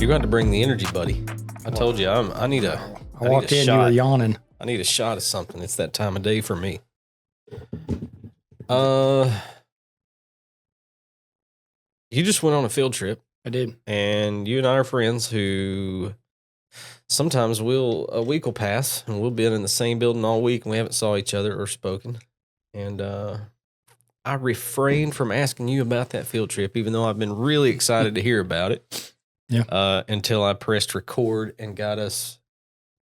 you're going to bring the energy, buddy. I told you, I need a. I walked in, you were yawning. I need a shot of something. It's that time of day for me. You just went on a field trip. I did. And you and I are friends who sometimes a week will pass and we'll be in the same building all week and we haven't saw each other or spoken. And I refrained from asking you about that field trip, even though I've been really excited to hear about it. Yeah. Until I pressed record and got us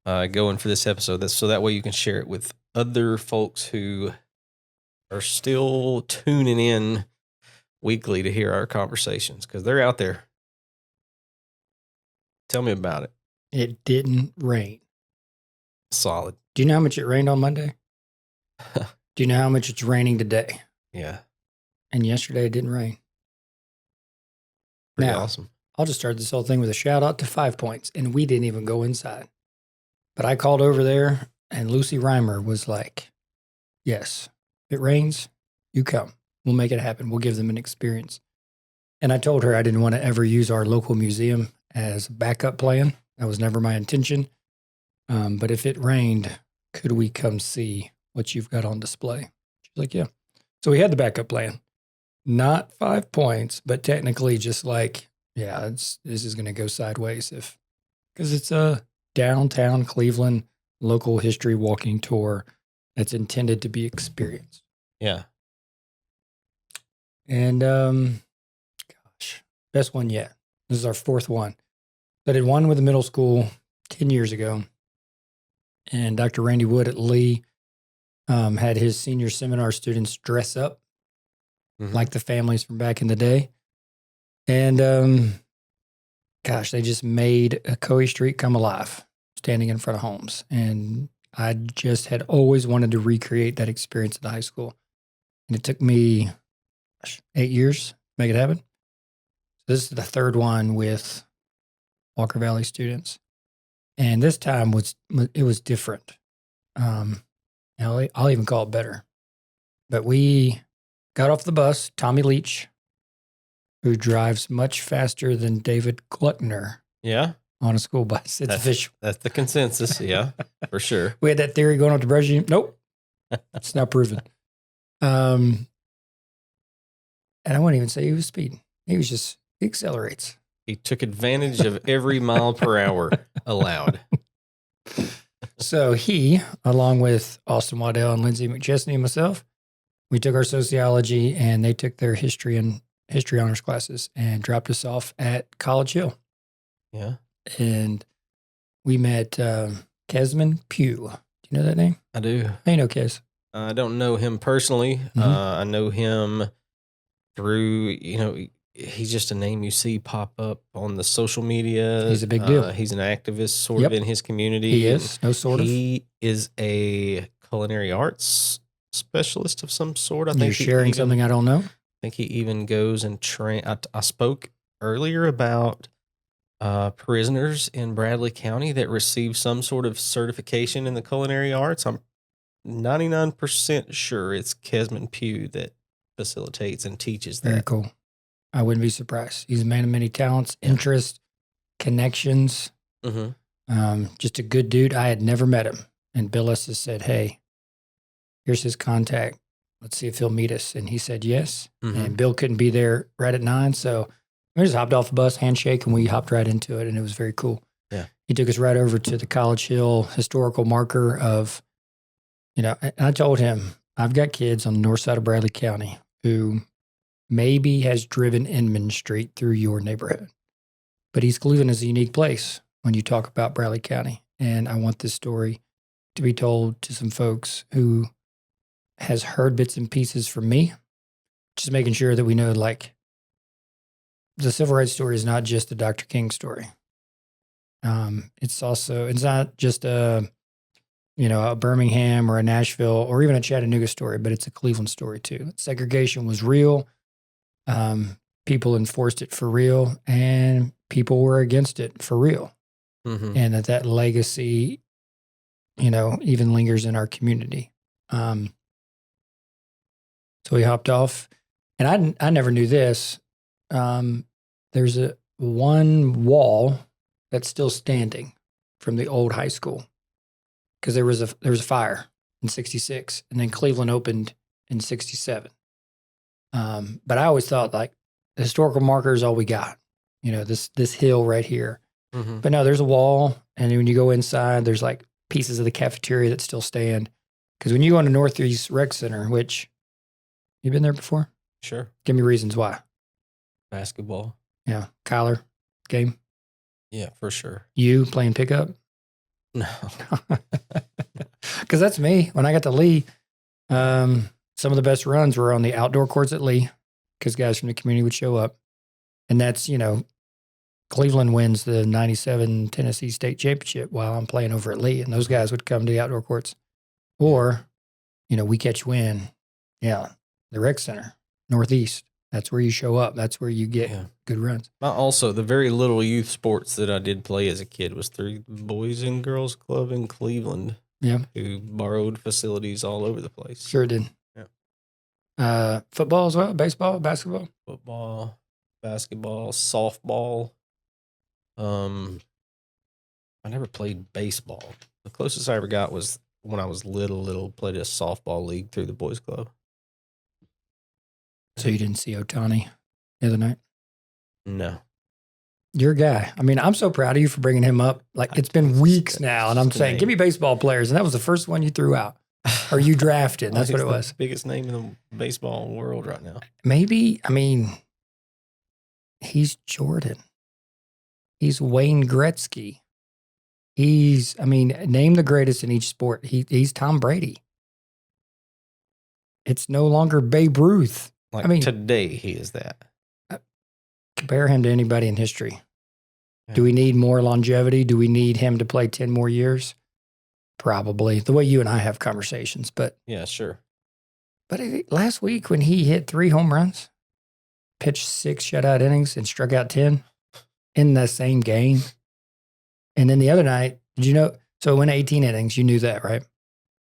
going for this episode. So that way you can share it with other folks who are still tuning in weekly to hear our conversations because they're out there. Tell me about it. It didn't rain. Solid. Do you know how much it rained on Monday? Do you know how much it's raining today? Yeah. And yesterday it didn't rain. Pretty now, awesome. I'll just start this whole thing with a shout out to 5 Points, and we didn't even go inside. But I called over there, and Lucy Reimer was like, yes, if it rains, you come. We'll make it happen. We'll give them an experience. And I told her I didn't want to ever use our local museum as a backup plan. That was never my intention. But if it rained, could we come see what you've got on display? She's like, yeah. So we had the backup plan. Not 5 Points, but technically just like, yeah, this is going to go sideways because it's a downtown Cleveland local history walking tour that's intended to be experienced. Yeah. And, gosh, best one yet. This is our fourth one. I did one with the middle school 10 years ago. And Dr. Randy Wood at Lee had his senior seminar students dress up like the families from back in the day. And, gosh, they just made a Coe Street come alive, standing in front of homes. And I just had always wanted to recreate that experience at the high school. And it took me 8 years to make it happen. So this is the third one with Walker Valley students. And this time it was different. I'll even call it better. But we got off the bus, Tommy Leach, who drives much faster than David Gluckner. Yeah. On a school bus. It's official. That's the consensus. Yeah, for sure. We had that theory going up to Breslin. Nope. It's not proven. And I wouldn't even say he was speeding. He accelerates. He took advantage of every mile per hour allowed. So he, along with Austin Waddell and Lindsay McChesney and myself, we took our sociology and they took their history honors classes and dropped us off at College Hill. Yeah. And we met Kesman Pugh. Do you know that name? I do. I know Kes. I don't know him personally. I know him through, he's just a name you see pop up on the social media. He's a big deal. He's an activist sort of in his community. He is. No sort of. He is a culinary arts specialist of some sort. I think you're sharing something I don't know. I think he even goes and train. I spoke earlier about prisoners in Bradley County that receive some sort of certification in the culinary arts. I'm 99% sure it's Kesman Pugh that facilitates and teaches that. Very cool. I wouldn't be surprised. He's a man of many talents, interests, connections. Just a good dude. I had never met him. And Bill Estes said, hey, here's his contact. Let's see if he'll meet us. And he said yes. And Bill couldn't be there right at 9. So we just hopped off the bus, handshake, and we hopped right into it. And it was very cool. Yeah. He took us right over to the College Hill historical marker of, and I told him, I've got kids on the north side of Bradley County who maybe has driven Inman Street through your neighborhood. But East Cleveland is a unique place when you talk about Bradley County. And I want this story to be told to some folks who has heard bits and pieces from me, just making sure that we know, like, the civil rights story is not just a Dr. King story. It's not just a Birmingham or a Nashville or even a Chattanooga story, but it's a Cleveland story too. Segregation was real. People enforced it for real, and people were against it for real. And that legacy, even lingers in our community. So we hopped off, and I never knew this. There's one wall that's still standing from the old high school, because there was a fire in '66, and then Cleveland opened in '67. But I always thought like the historical marker is all we got, this hill right here. Mm-hmm. But no, there's a wall, and when you go inside, there's like pieces of the cafeteria that still stand. Because when you go into Northeast Rec Center, which you've been there before, Sure. give me reasons why. Basketball. Yeah, Kyler game. Yeah, for sure. You playing pickup? No. Because that's me. When I got to Lee, some of the best runs were on the outdoor courts at Lee, because guys from the community would show up. And that's, Cleveland wins the '97 Tennessee State Championship while I'm playing over at Lee. And those guys would come to the outdoor courts. Or, we catch wind. Yeah, the rec center, Northeast. That's where you show up. That's where you get good runs. Also, the very little youth sports that I did play as a kid was through the Boys and Girls Club in Cleveland. Yeah. Who borrowed facilities all over the place. Sure did. Yeah. Football as well? Baseball? Basketball? Football, basketball, softball. I never played baseball. The closest I ever got was when I was little, played a softball league through the boys club. So you didn't see Otani the other night? No. Your guy. I mean, I'm so proud of you for bringing him up. Like, it's been weeks now, and I'm saying, give me baseball players. And that was the first one you threw out. Or you drafted. That's what it was. The biggest name in the baseball world right now. Maybe, he's Jordan. He's Wayne Gretzky. Name the greatest in each sport. He's Tom Brady. It's no longer Babe Ruth. Today he is that. Compare him to anybody in history. Yeah. Do we need more longevity? Do we need him to play 10 more years? Probably. The way you and I have conversations, but yeah, sure. But last week when he hit 3 home runs, pitched 6 shutout innings, and struck out 10 in the same game. And then the other night, did you know? So it went 18 innings. You knew that, right?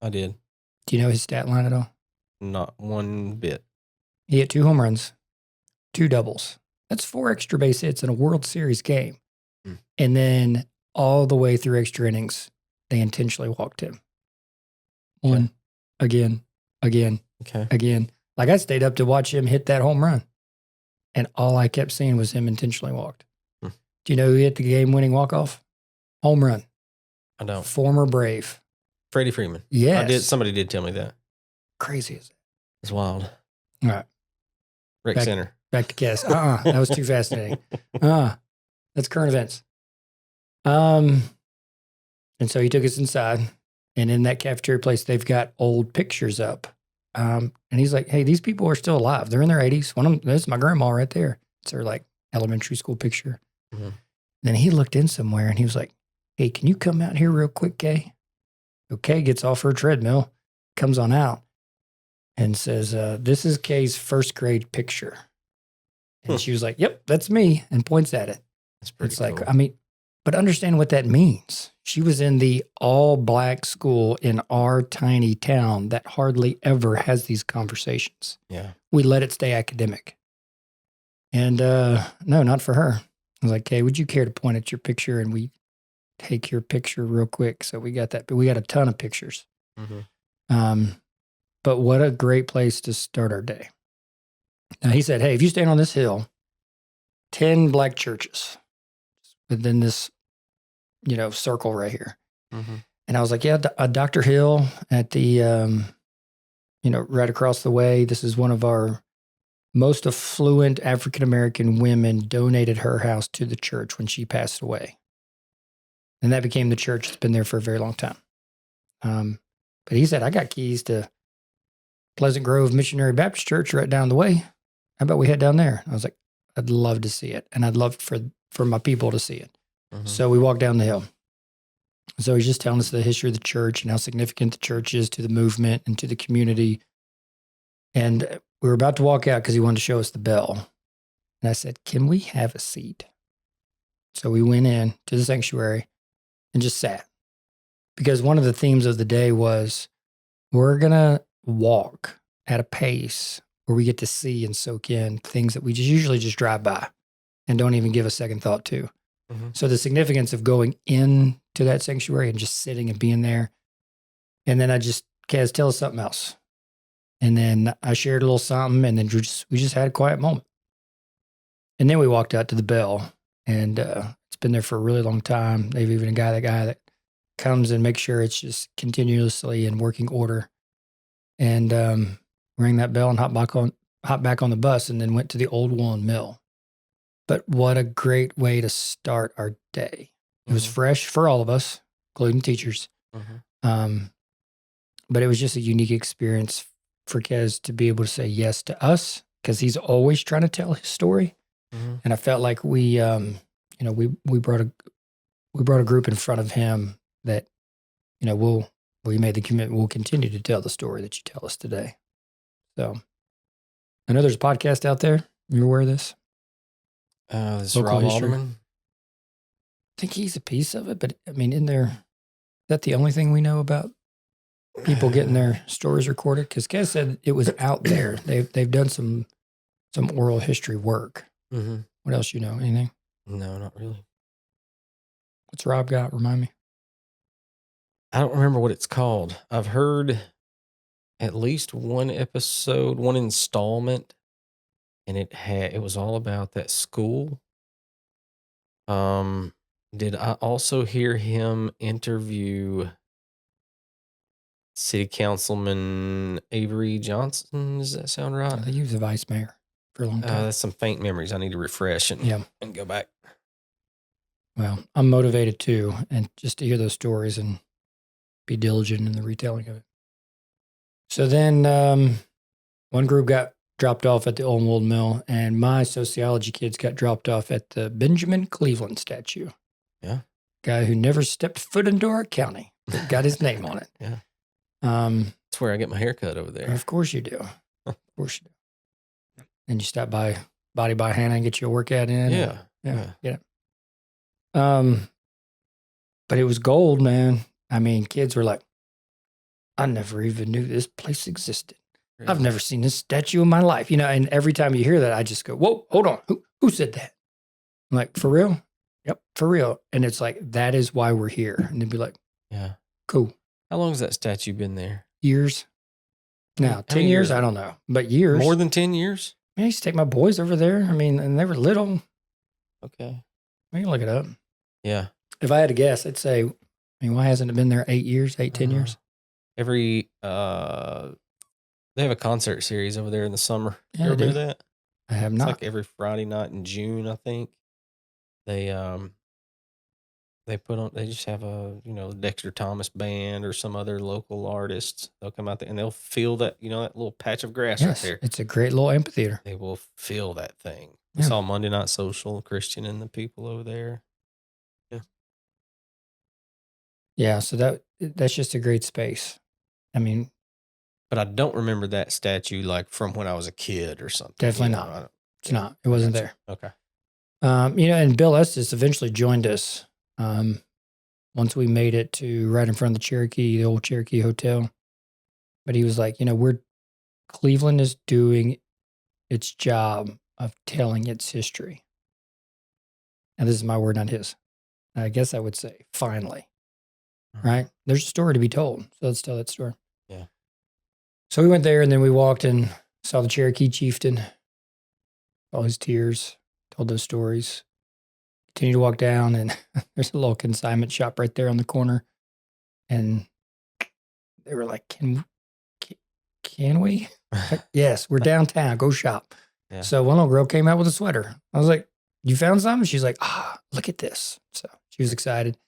I did. Do you know his stat line at all? Not one bit. He hit 2 home runs, 2 doubles. That's 4 extra base hits in a World Series game. And then all the way through extra innings, they intentionally walked him. One, again. Again. Like, I stayed up to watch him hit that home run. And all I kept seeing was him intentionally walked. Do you know who hit the game-winning walk-off? Home run. I don't. Former Brave. Freddie Freeman. Yes. Somebody did tell me that. Crazy is it? It's wild. All right. Rec Center. Back to Cass. That was too fascinating. That's current events. And so he took us inside, and in that cafeteria place, they've got old pictures up. And he's like, hey, these people are still alive. They're in their 80s. One of them, that's my grandma right there. It's her like elementary school picture. Mm-hmm. Then he looked in somewhere and he was like, hey, can you come out here real quick, Kay? So Kay gets off her treadmill, comes on out, and says, this is Kay's first grade picture. And she was like, yep, that's me, and points at it. That's pretty cool. Like, but understand what that means. She was in the all-black school in our tiny town that hardly ever has these conversations. Yeah. We let it stay academic. And no, not for her. I was like, hey, would you care to point at your picture? And we take your picture real quick. So we got that, but we got a ton of pictures. Mm-hmm. But what a great place to start our day. Now he said, hey, if you stand on this hill, 10 black churches within this, circle right here. Mm-hmm. And I was like, yeah, Dr. Hill at the, right across the way. This is one of our most affluent African-American women, donated her house to the church when she passed away. And that became the church that's been there for a very long time. But he said, I got keys to Pleasant Grove Missionary Baptist Church right down the way. How about we head down there? I was like, I'd love to see it. And I'd love for my people to see it. Mm-hmm. So we walked down the hill. So he's just telling us the history of the church and how significant the church is to the movement and to the community. And we were about to walk out because he wanted to show us the bell. And I said, can we have a seat? So we went in to the sanctuary and just sat. Because one of the themes of the day was, we're going to walk at a pace where we get to see and soak in things that we usually just drive by and don't even give a second thought to. So the significance of going into that sanctuary and just sitting and being there. And then Kaz, tell us something else. And then I shared a little something, and then we just had a quiet moment. And then we walked out to the bell, and it's been there for a really long time. They've even got a guy that comes and makes sure it's just continuously in working order. And rang that bell and hop back on the bus, and then went to the old woolen mill. But what a great way to start our day. It was fresh for all of us, including teachers. But it was just a unique experience for Kez to be able to say yes to us, because he's always trying to tell his story. And I felt like we brought a group in front of him that, we made the commitment. We'll continue to tell the story that you tell us today. So I know there's a podcast out there. You're aware of this? This Rob Alderman. I think he's a piece of it, but I mean, is that the only thing we know about people getting their stories recorded? Because Kez said it was out there. They've done some oral history work. What else you know? Anything? No, not really. What's Rob got? Remind me. I don't remember what it's called. I've heard at least one episode, one installment, and it was all about that school. Did I also hear him interview City Councilman Avery Johnson? Does that sound right? He was the vice mayor for a long time. That's some faint memories I need to refresh and go back. Well, I'm motivated too, and just to hear those stories and be diligent in the retelling of it. So then one group got dropped off at the Old Wool Mill, and my sociology kids got dropped off at the Benjamin Cleveland statue. Yeah. Guy who never stepped foot into our county, but got his name on it. Yeah. That's where I get my hair cut over there. Of course you do. Of course you do. And you stop by Body by Hannah and get your workout in. Yeah. But it was gold, man. I mean, kids were like, I never even knew this place existed. Really? I've never seen this statue in my life. And every time you hear that, I just go, whoa, hold on. Who said that? I'm like, for real? Yep, for real. And it's like, that is why we're here. And they'd be like, yeah, cool. How long has that statue been there? Years. Now, 10 years, I don't know. But years. More than 10 years? I used to take my boys over there. I mean, and they were little. Okay. We can look it up. Yeah. If I had to guess, I'd say, why hasn't it been there 10 years? They have a concert series over there in the summer. Yeah, you ever do that? I have not. It's like every Friday night in June, I think. They just have the Dexter Thomas band or some other local artists. They'll come out there and they'll fill that, that little patch of grass right there. It's a great little amphitheater. They will fill that thing. I saw Monday Night Social, Christian and the people over there. Yeah. Yeah, so that's just a great space. But I don't remember that statue like from when I was a kid or something. Definitely not. It's not. It wasn't there. Okay. And Bill Estes eventually joined us once we made it to right in front of the old Cherokee Hotel. But he was like, Cleveland is doing its job of telling its history. And this is my word, not his. I guess I would say, finally. Right? There's a story to be told. So let's tell that story. Yeah. So we went there and then we walked and saw the Cherokee chieftain, all his tears, told those stories. Continued to walk down and there's a little consignment shop right there on the corner. And they were like, can we? Yes, we're downtown. Go shop. Yeah. So one little girl came out with a sweater. I was like, you found something? She's like, look at this. So she was excited.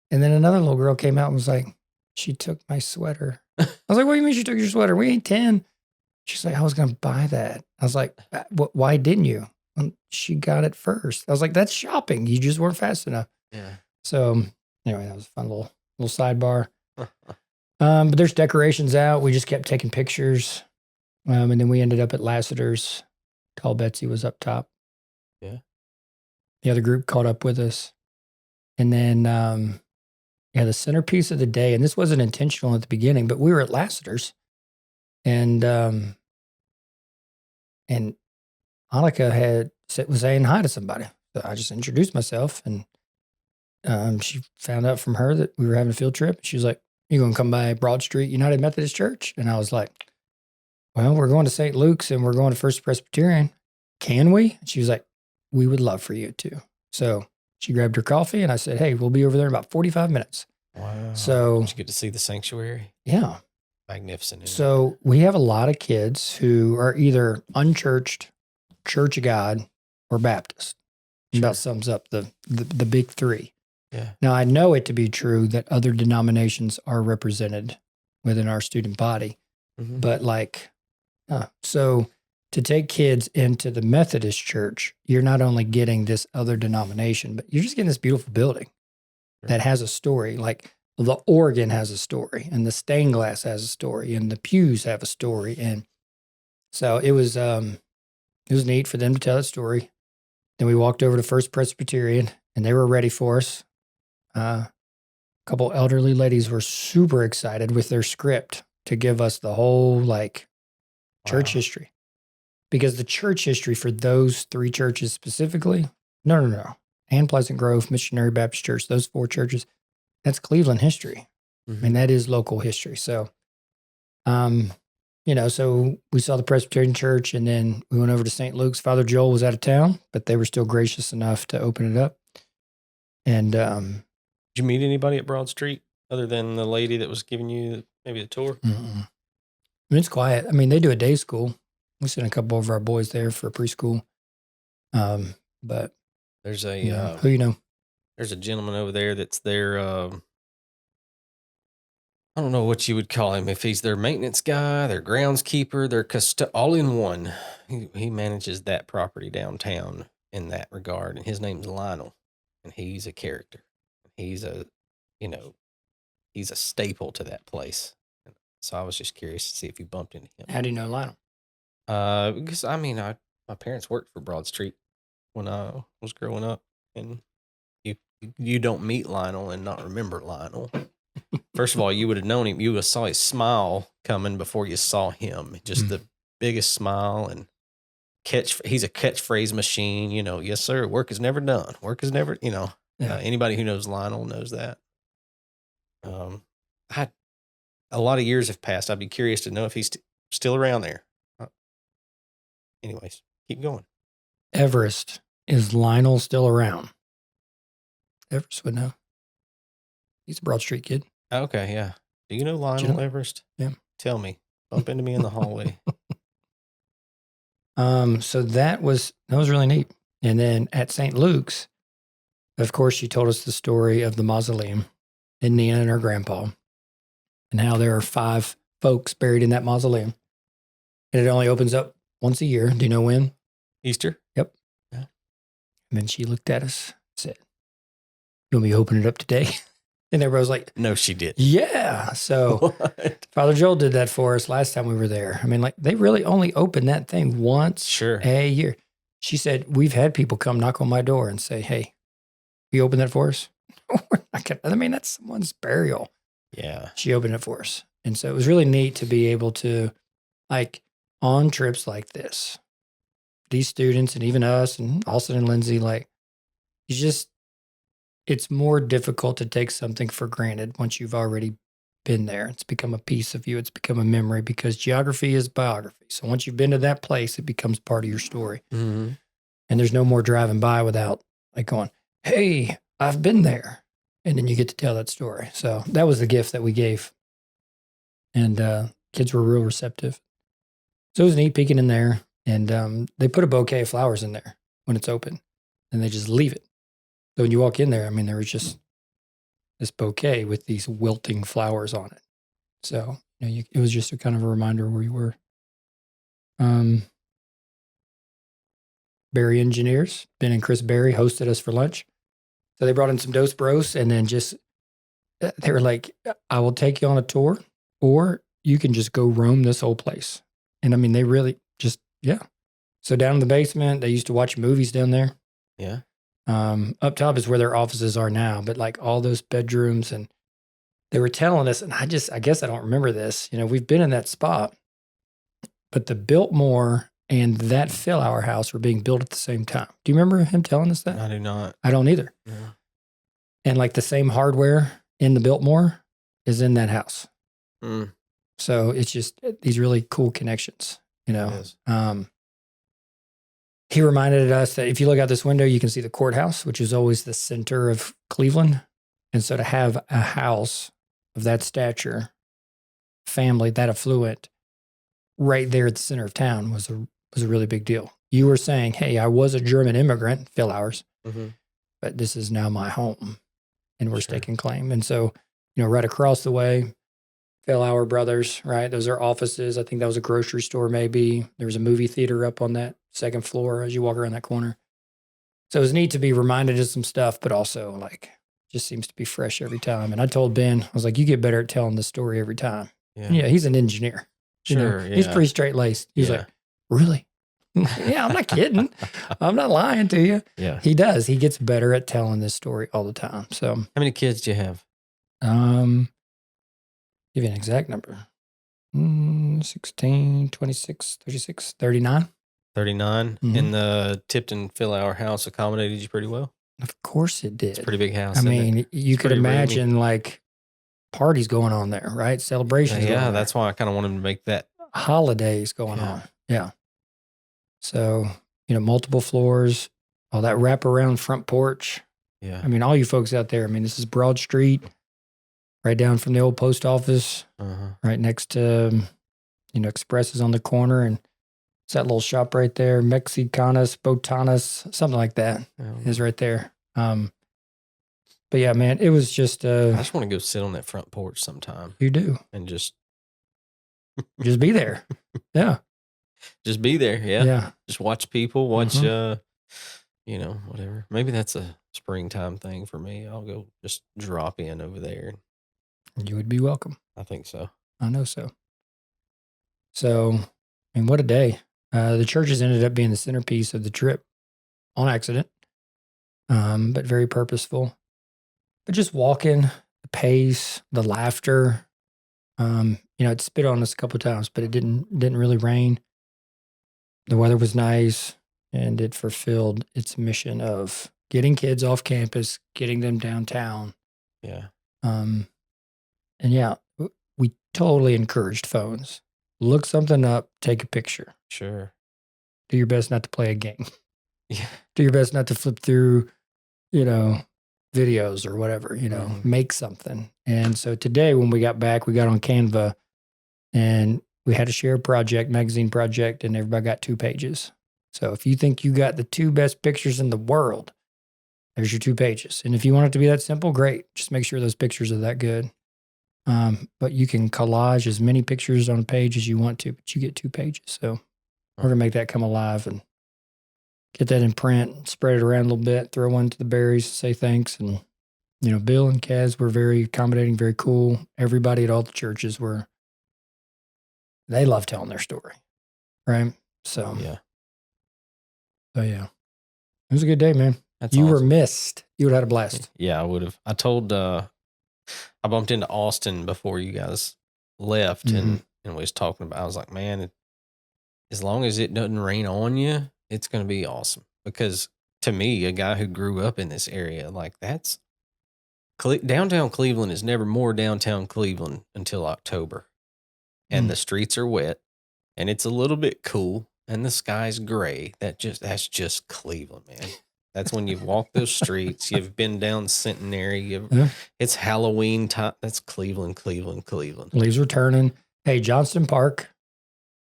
And then another little girl came out and was like, she took my sweater. I was like, what do you mean she took your sweater? We ain't 10. She's like, I was going to buy that. I was like, why didn't you? She got it first. I was like, that's shopping. You just weren't fast enough. Yeah. So anyway, that was a fun little sidebar. But there's decorations out. We just kept taking pictures. And then we ended up at Lassiter's. Tall Betsy was up top. Yeah. The other group caught up with us. And then, the centerpiece of the day, and this wasn't intentional at the beginning, but we were at Lassiter's. And Annika was saying hi to somebody. So I just introduced myself, and she found out from her that we were having a field trip. She was like, "You going to come by Broad Street United Methodist Church?" And I was like, "Well, we're going to St. Luke's and we're going to First Presbyterian. Can we?" And she was like, "We would love for you to." So she grabbed her coffee and I said, "Hey, we'll be over there in about 45 minutes. Wow. So Did you get to see the sanctuary? Yeah. Magnificent. So we have a lot of kids who are either unchurched, Church of God, or Baptist. Sure. About sums up the big three. Yeah. Now, I know it to be true that other denominations are represented within our student body, but so to take kids into the Methodist church, you're not only getting this other denomination, but you're just getting this beautiful building that has a story. Like the organ has a story, and the stained glass has a story, and the pews have a story. And so it was neat for them to tell that story. Then we walked over to First Presbyterian, and they were ready for us. A couple elderly ladies were super excited with their script to give us the whole church history, because the church history for those three churches specifically, no. And Pleasant Grove Missionary Baptist Church, those four churches, that's Cleveland history. I mean, that is local history. So, so we saw the Presbyterian church, and then we went over to St. Luke's. Father Joel was out of town, but they were still gracious enough to open it up. And did you meet anybody at Broad Street other than the lady that was giving you maybe a tour? I mean, it's quiet. I mean, they do a day school. We sent a couple of our boys there for preschool. But there's a who you know? There's a gentleman over there that's their I don't know what you would call him, if he's their maintenance guy, their groundskeeper, their all in one. He manages that property downtown in that regard, and his name's Lionel, and he's a character. He's a staple to that place. So I was just curious to see if you bumped into him. How do you know Lionel? Because my parents worked for Broad Street when I was growing up, and you don't meet Lionel and not remember Lionel. First of all, you would have known him. You would have saw his smile coming before you saw him. Just the biggest smile, and he's a catchphrase machine. Yes, sir. Work is never done. Work is never. Anybody who knows Lionel knows that. A lot of years have passed. I'd be curious to know if he's still around there. Anyways, keep going. Everest, is Lionel still around? Everest would know. He's a Broad Street kid. Okay, yeah. Do you know Lionel Everest? Yeah. Tell me. Bump into me in the hallway. So that was really neat. And then at St. Luke's, of course, she told us the story of the mausoleum and Nina and her grandpa, and how there are 5 folks buried in that mausoleum. And it only opens up once a year. Do you know when? Easter? Yep. Yeah. And then she looked at us and said, "You want me to open it up today?" And everybody was like, "No, she did." Yeah. So what? Father Joel did that for us last time we were there. I mean, they really only open that thing once a year. She said, "We've had people come knock on my door and say, 'Hey, you open that for us?'" I mean, that's someone's burial. Yeah. She opened it for us. And so it was really neat to be able to, on trips like this, these students and even us and Austin and Lindsay, it's more difficult to take something for granted once you've already been there. It's become a piece of you. It's become a memory, because geography is biography. So once you've been to that place, it becomes part of your story. Mm-hmm. And there's no more driving by without going, "Hey, I've been there." And then you get to tell that story. So that was the gift that we gave. And kids were real receptive. So it was neat peeking in there. And they put a bouquet of flowers in there when it's open. And they just leave it. So when you walk in there, I mean, there was just this bouquet with these wilting flowers on it. So it was just a kind of a reminder where you were. Barry Engineers, Ben and Chris Barry, hosted us for lunch. So they brought in some Dos Bros, and then they were like, "I will take you on a tour, or you can just go roam this whole place." And I mean, they really So down in the basement, they used to watch movies down there. Yeah. Up top is where their offices are now, but all those bedrooms, and they were telling us, and I guess I don't remember this. We've been in that spot, but the Biltmore and that Fillauer house were being built at the same time. Do you remember him telling us that? I do not. I don't either. Yeah. And like the same hardware in the Biltmore is in that house. Mm. So it's just these really cool connections, you know. He reminded us that if you look out this window, you can see the courthouse, which is always the center of Cleveland. And so to have a house of that stature, family that affluent, right there at the center of town was a really big deal. You were saying, hey, I was a German immigrant, Fillauers, but this is now my home, and we're staking claim. And so, you know, right across the way, Fillauer Brothers, right? Those are offices. I think that was a grocery store, maybe. There was a movie theater up on that second floor as you walk around that corner. So it was neat to be reminded of some stuff, but also like just seems to be fresh every time. And I told Ben, I was like, you get better at telling this story every time. Yeah, he's an engineer. Sure, He's pretty straight laced. He's like, really? Yeah, I'm not kidding. I'm not lying to you. Yeah, he does. He gets better at telling this story all the time. So, how many kids do you have? Give you an exact number. 16, 26, 36, 39. 39. And the Tipton-Fillauer House accommodated you pretty well? Of course it did. It's a pretty big house. I mean, you could imagine like parties going on there, right? Celebrations. Yeah, that's why I kind of wanted to make that. Holidays going on. Yeah. So, you know, multiple floors, all that wraparound front porch. Yeah. I mean, all you folks out there, I mean, this is Broad Street, right down from the old post office, right next to, you know, Express is on the corner, and it's that little shop right there, Mexicanas, Botanas, something like that is right there. But yeah, man, it was just. I just want to go sit on that front porch sometime. You do. And just be there. Yeah. Just be there. Yeah. Yeah. Just watch people, watch, you know, whatever. Maybe that's a springtime thing for me. I'll go just drop in over there. You would be welcome. I think so. I know so. So, I mean, what a day. The churches ended up being the centerpiece of the trip on accident, but very purposeful. But just walking, the pace, the laughter, you know, it spit on us a couple of times, but it didn't really rain. The weather was nice, and it fulfilled its mission of getting kids off campus, getting them downtown. Yeah. And yeah, we totally encouraged phones. Look something up, take a picture. Sure. Do your best not to play a game. Yeah. Do your best not to flip through, you know, videos or whatever, you know, make something. And so today when we got back, we got on Canva and we had to share a project, magazine project, and everybody got 2 pages. So if you think you got the 2 best pictures in the world, there's your 2 pages. And if you want it to be that simple, great. Just make sure those pictures are that good. But you can collage as many pictures on a page as you want to, but you get 2 pages. So we're going to make that come alive and get that in print, spread it around a little bit, throw one to the berries, say thanks. And, you know, Bill and Kaz were very accommodating, very cool. Everybody at all the churches they love telling their story. Right. So, yeah. It was a good day, man. You were missed. You would have had a blast. Yeah, I would have. I told, I bumped into Austin before you guys left and we was talking about, I was like, man, as long as it doesn't rain on you, it's going to be awesome. Because to me, a guy who grew up in this area, like downtown Cleveland is never more downtown Cleveland until October. And the streets are wet and it's a little bit cool and the sky's gray. That's just Cleveland, man. That's when you've walked those streets. You've been down Centenary. It's Halloween time. That's Cleveland. Leaves are turning. Hey, Johnston Park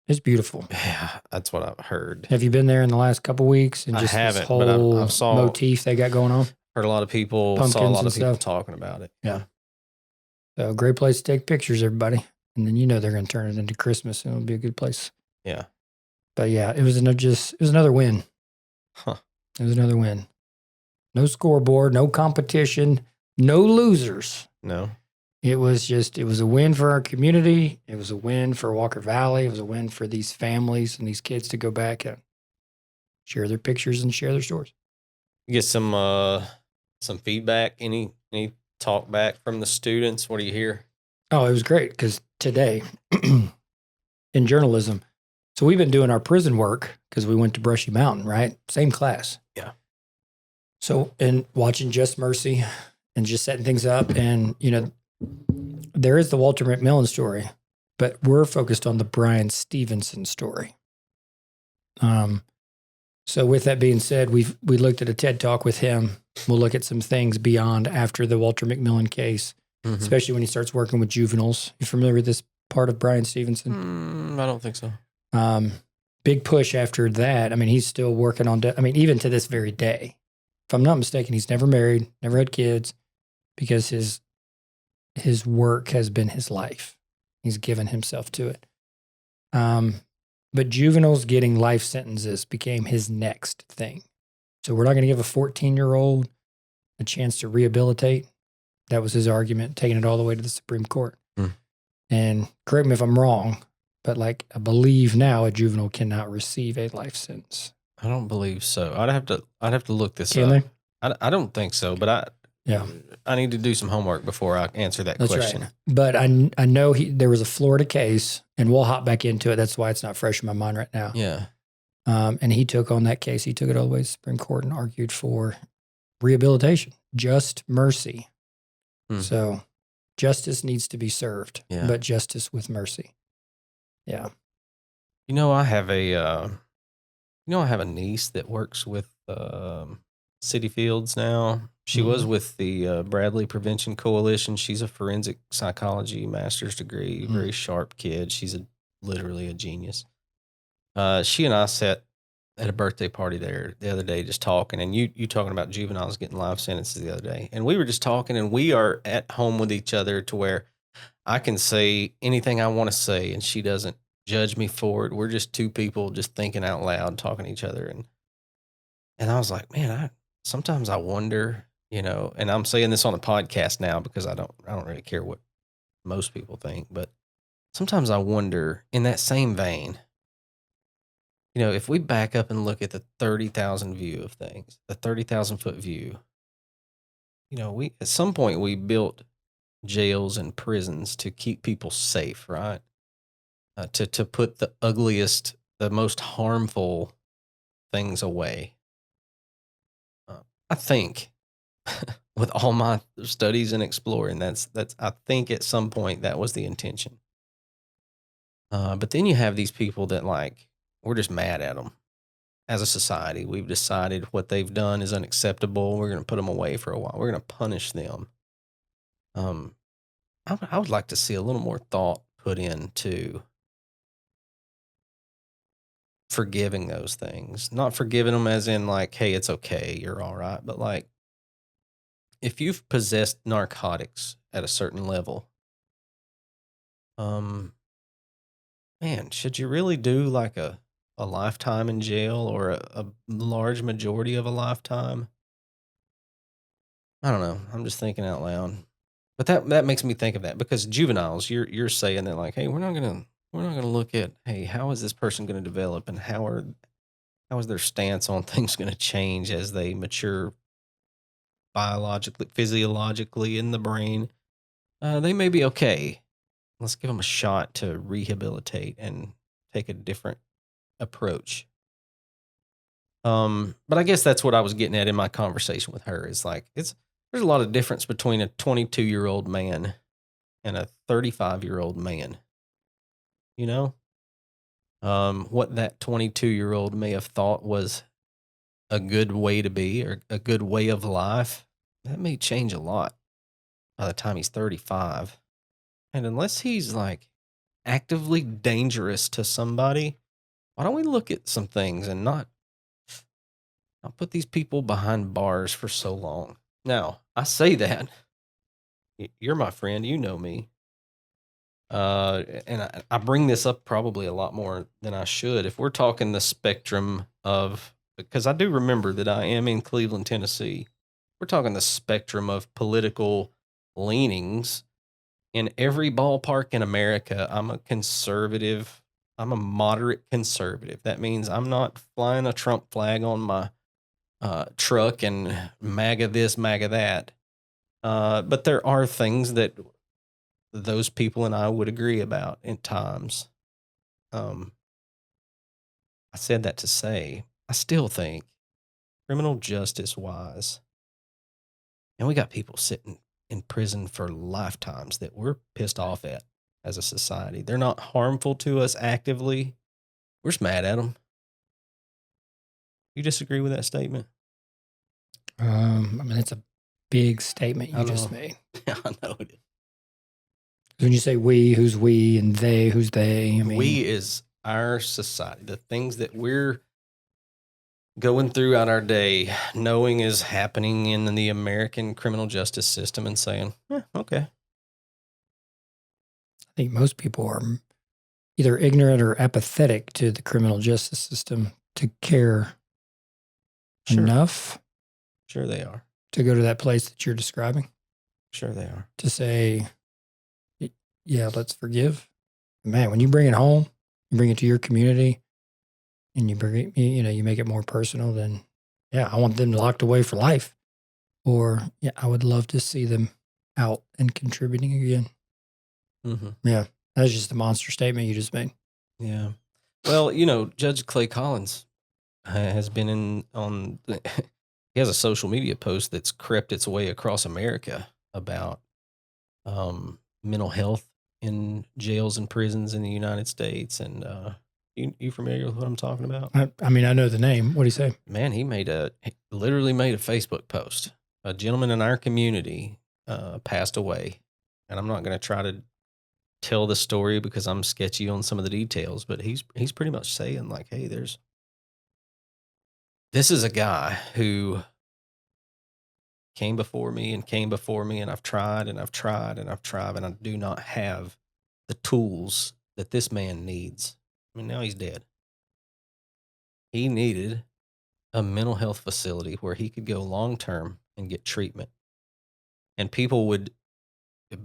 is beautiful. Yeah, that's what I've heard. Have you been there in the last couple of weeks? And just I haven't, this whole but I saw motif they got going on? Heard a lot of people, saw a lot of people talking about it. Yeah. So great place to take pictures, everybody. And then you know they're going to turn it into Christmas and it'll be a good place. Yeah. But yeah, it was another win. Huh. It was another win. No scoreboard, no competition, no losers. No. It was a win for our community. It was a win for Walker Valley. It was a win for these families and these kids to go back and share their pictures and share their stories. You get some feedback, any talk back from the students? What do you hear? Oh, it was great because today in journalism, so we've been doing our prison work because we went to Brushy Mountain, right? Same class. Yeah. So, and watching Just Mercy and just setting things up. And, there is the Walter McMillan story, but we're focused on the Brian Stevenson story. So with that being said, we looked at a TED Talk with him. We'll look at some things beyond after the Walter McMillan case, especially when he starts working with juveniles. You familiar with this part of Brian Stevenson? I don't think so. Big push after that. I mean, he's still working on, even to this very day. If I'm not mistaken, he's never married, never had kids, because his work has been his life. He's given himself to it. But juveniles getting life sentences became his next thing. So we're not going to give a 14-year-old a chance to rehabilitate. That was his argument, taking it all the way to the Supreme Court. And correct me if I'm wrong, but I believe now a juvenile cannot receive a life sentence. I don't believe so. I'd have to look this Can up. they? I don't think so, but I need to do some homework before I answer that question. Right. But I know there was a Florida case, and we'll hop back into it. That's why it's not fresh in my mind right now. Yeah. And he took on that case. He took it all the way to the Supreme Court and argued for rehabilitation, just mercy. So justice needs to be served, but justice with mercy. Yeah. I have a niece that works with City Fields now. She was with the Bradley Prevention Coalition. She's a forensic psychology master's degree, very sharp kid. She's literally a genius. She and I sat at a birthday party there the other day just talking, and you talking about juveniles getting life sentences the other day. And we were just talking, and we are at home with each other to where I can say anything I want to say, and she doesn't judge me for it. We're just two people just thinking out loud, talking to each other. And I was like, man, sometimes I wonder, and I'm saying this on a podcast now because I don't really care what most people think, but sometimes I wonder, in that same vein, if we back up and look at the 30,000 view of things, the 30,000 foot view, we at some point we built jails and prisons to keep people safe, right? To put the ugliest, the most harmful things away. I think with all my studies and exploring, that's I think at some point that was the intention. But then you have these people that we're just mad at them. As a society, we've decided what they've done is unacceptable. We're going to put them away for a while. We're going to punish them. I would like to see a little more thought put into forgiving those things. Not forgiving them as in hey, it's okay, you're all right. But if you've possessed narcotics at a certain level, man, should you really do a lifetime in jail or a large majority of a lifetime? I don't know. I'm just thinking out loud. But that makes me think of that, because juveniles, you're saying that hey, we're not gonna look at, hey, how is this person going to develop, and how is their stance on things going to change as they mature biologically, physiologically in the brain. They may be okay. Let's give them a shot to rehabilitate and take a different approach. But I guess that's what I was getting at in my conversation with her, is there's a lot of difference between a 22-year-old man and a 35-year-old man. What that 22-year-old may have thought was a good way to be or a good way of life, that may change a lot by the time he's 35. And unless he's actively dangerous to somebody, why don't we look at some things and not put these people behind bars for so long? Now, I say that. You're my friend. You know me. And I bring this up probably a lot more than I should. If we're talking the spectrum of, because I do remember that I am in Cleveland, Tennessee, we're talking the spectrum of political leanings. In every ballpark in America, I'm a conservative. I'm a moderate conservative. That means I'm not flying a Trump flag on my truck and MAGA this, MAGA that. But there are things that those people and I would agree about at times. I said that to say, I still think criminal justice wise, And we got people sitting in prison for lifetimes that we're pissed off at as a society. They're not harmful to us actively. We're just mad at them. You disagree with that statement? I mean, it's a big statement you just made. Yeah, I know it is. When you say we, who's we, and they, who's they? I mean, we is our society, the things that we're going throughout our day, knowing is happening in the American criminal justice system and saying, okay. I think most people are either ignorant or apathetic to the criminal justice system to care enough. Sure they are. To go to that place that you're describing. Sure they are. To say, yeah, let's forgive. Man, when you bring it home, you bring it to your community, and you bring it, you make it more personal, then, yeah, I want them locked away for life. Or, yeah, I would love to see them out and contributing again. Mm-hmm. Yeah, that's just a monster statement you just made. Yeah. Well, Judge Clay Collins has been he has a social media post that's crept its way across America about mental health in jails and prisons in the United States. And you familiar with what I'm talking about? I mean, I know the name. What do you say? Man, he literally made a Facebook post. A gentleman in our community passed away. And I'm not going to try to tell the story because I'm sketchy on some of the details, but he's pretty much saying like, hey, this is a guy who came before me, and I've tried and I've tried and I've tried, and I do not have the tools that this man needs. I mean, now he's dead. He needed a mental health facility where he could go long-term and get treatment. And people would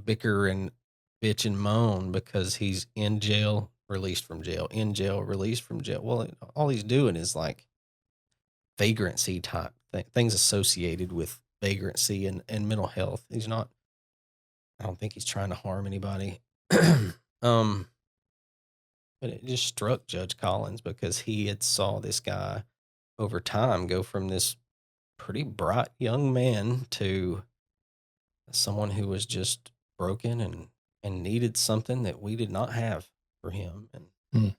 bicker and bitch and moan because he's in jail, released from jail, in jail, released from jail. Well, all he's doing is like vagrancy type things associated with vagrancy and mental health. I don't think he's trying to harm anybody. But it just struck Judge Collins because he had saw this guy over time go from this pretty bright young man to someone who was just broken and needed something that we did not have for him. And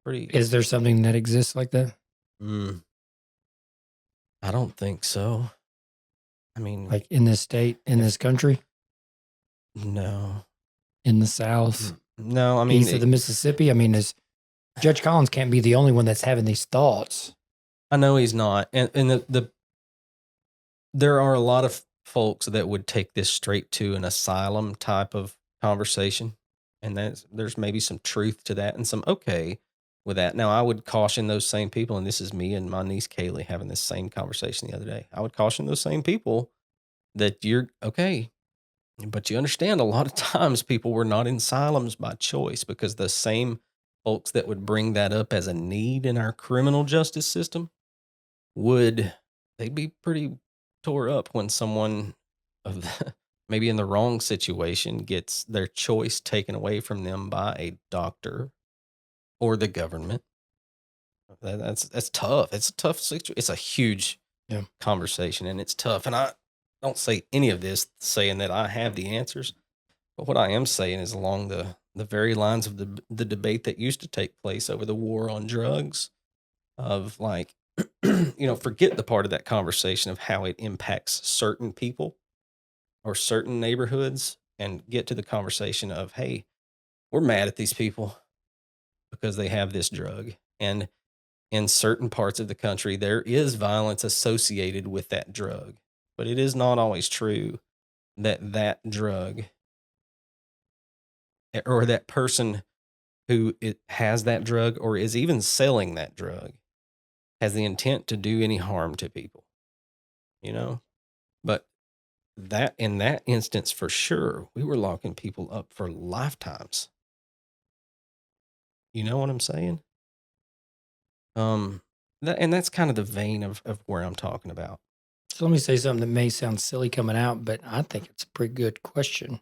Is there something that exists like that? I don't think so. I mean, like in this state, in this country? No. In the South? No, I mean, east of the Mississippi? I mean, Judge Collins can't be the only one that's having these thoughts. I know he's not. And there are a lot of folks that would take this straight to an asylum type of conversation. And there's maybe some truth to that and some okay with that. Now, I would caution those same people, and this is me and my niece Kaylee having this same conversation the other day. I would caution those same people that you're okay, but you understand a lot of times people were not in asylums by choice, because the same folks that would bring that up as a need in our criminal justice system they'd be pretty tore up when someone maybe in the wrong situation gets their choice taken away from them by a doctor or the government. That's tough. It's a tough situation. It's a huge conversation, and it's tough. And I don't say any of this saying that I have the answers, but what I am saying is along the very lines of the debate that used to take place over the war on drugs, of like, forget the part of that conversation of how it impacts certain people or certain neighborhoods, and get to the conversation of, hey, we're mad at these people because they have this drug. And in certain parts of the country, there is violence associated with that drug, but it is not always true that drug or that person who has that drug or is even selling that drug has the intent to do any harm to people, but that in that instance, for sure, we were locking people up for lifetimes. You know what I'm saying? And that's kind of the vein of where I'm talking about. So let me say something that may sound silly coming out, but I think it's a pretty good question.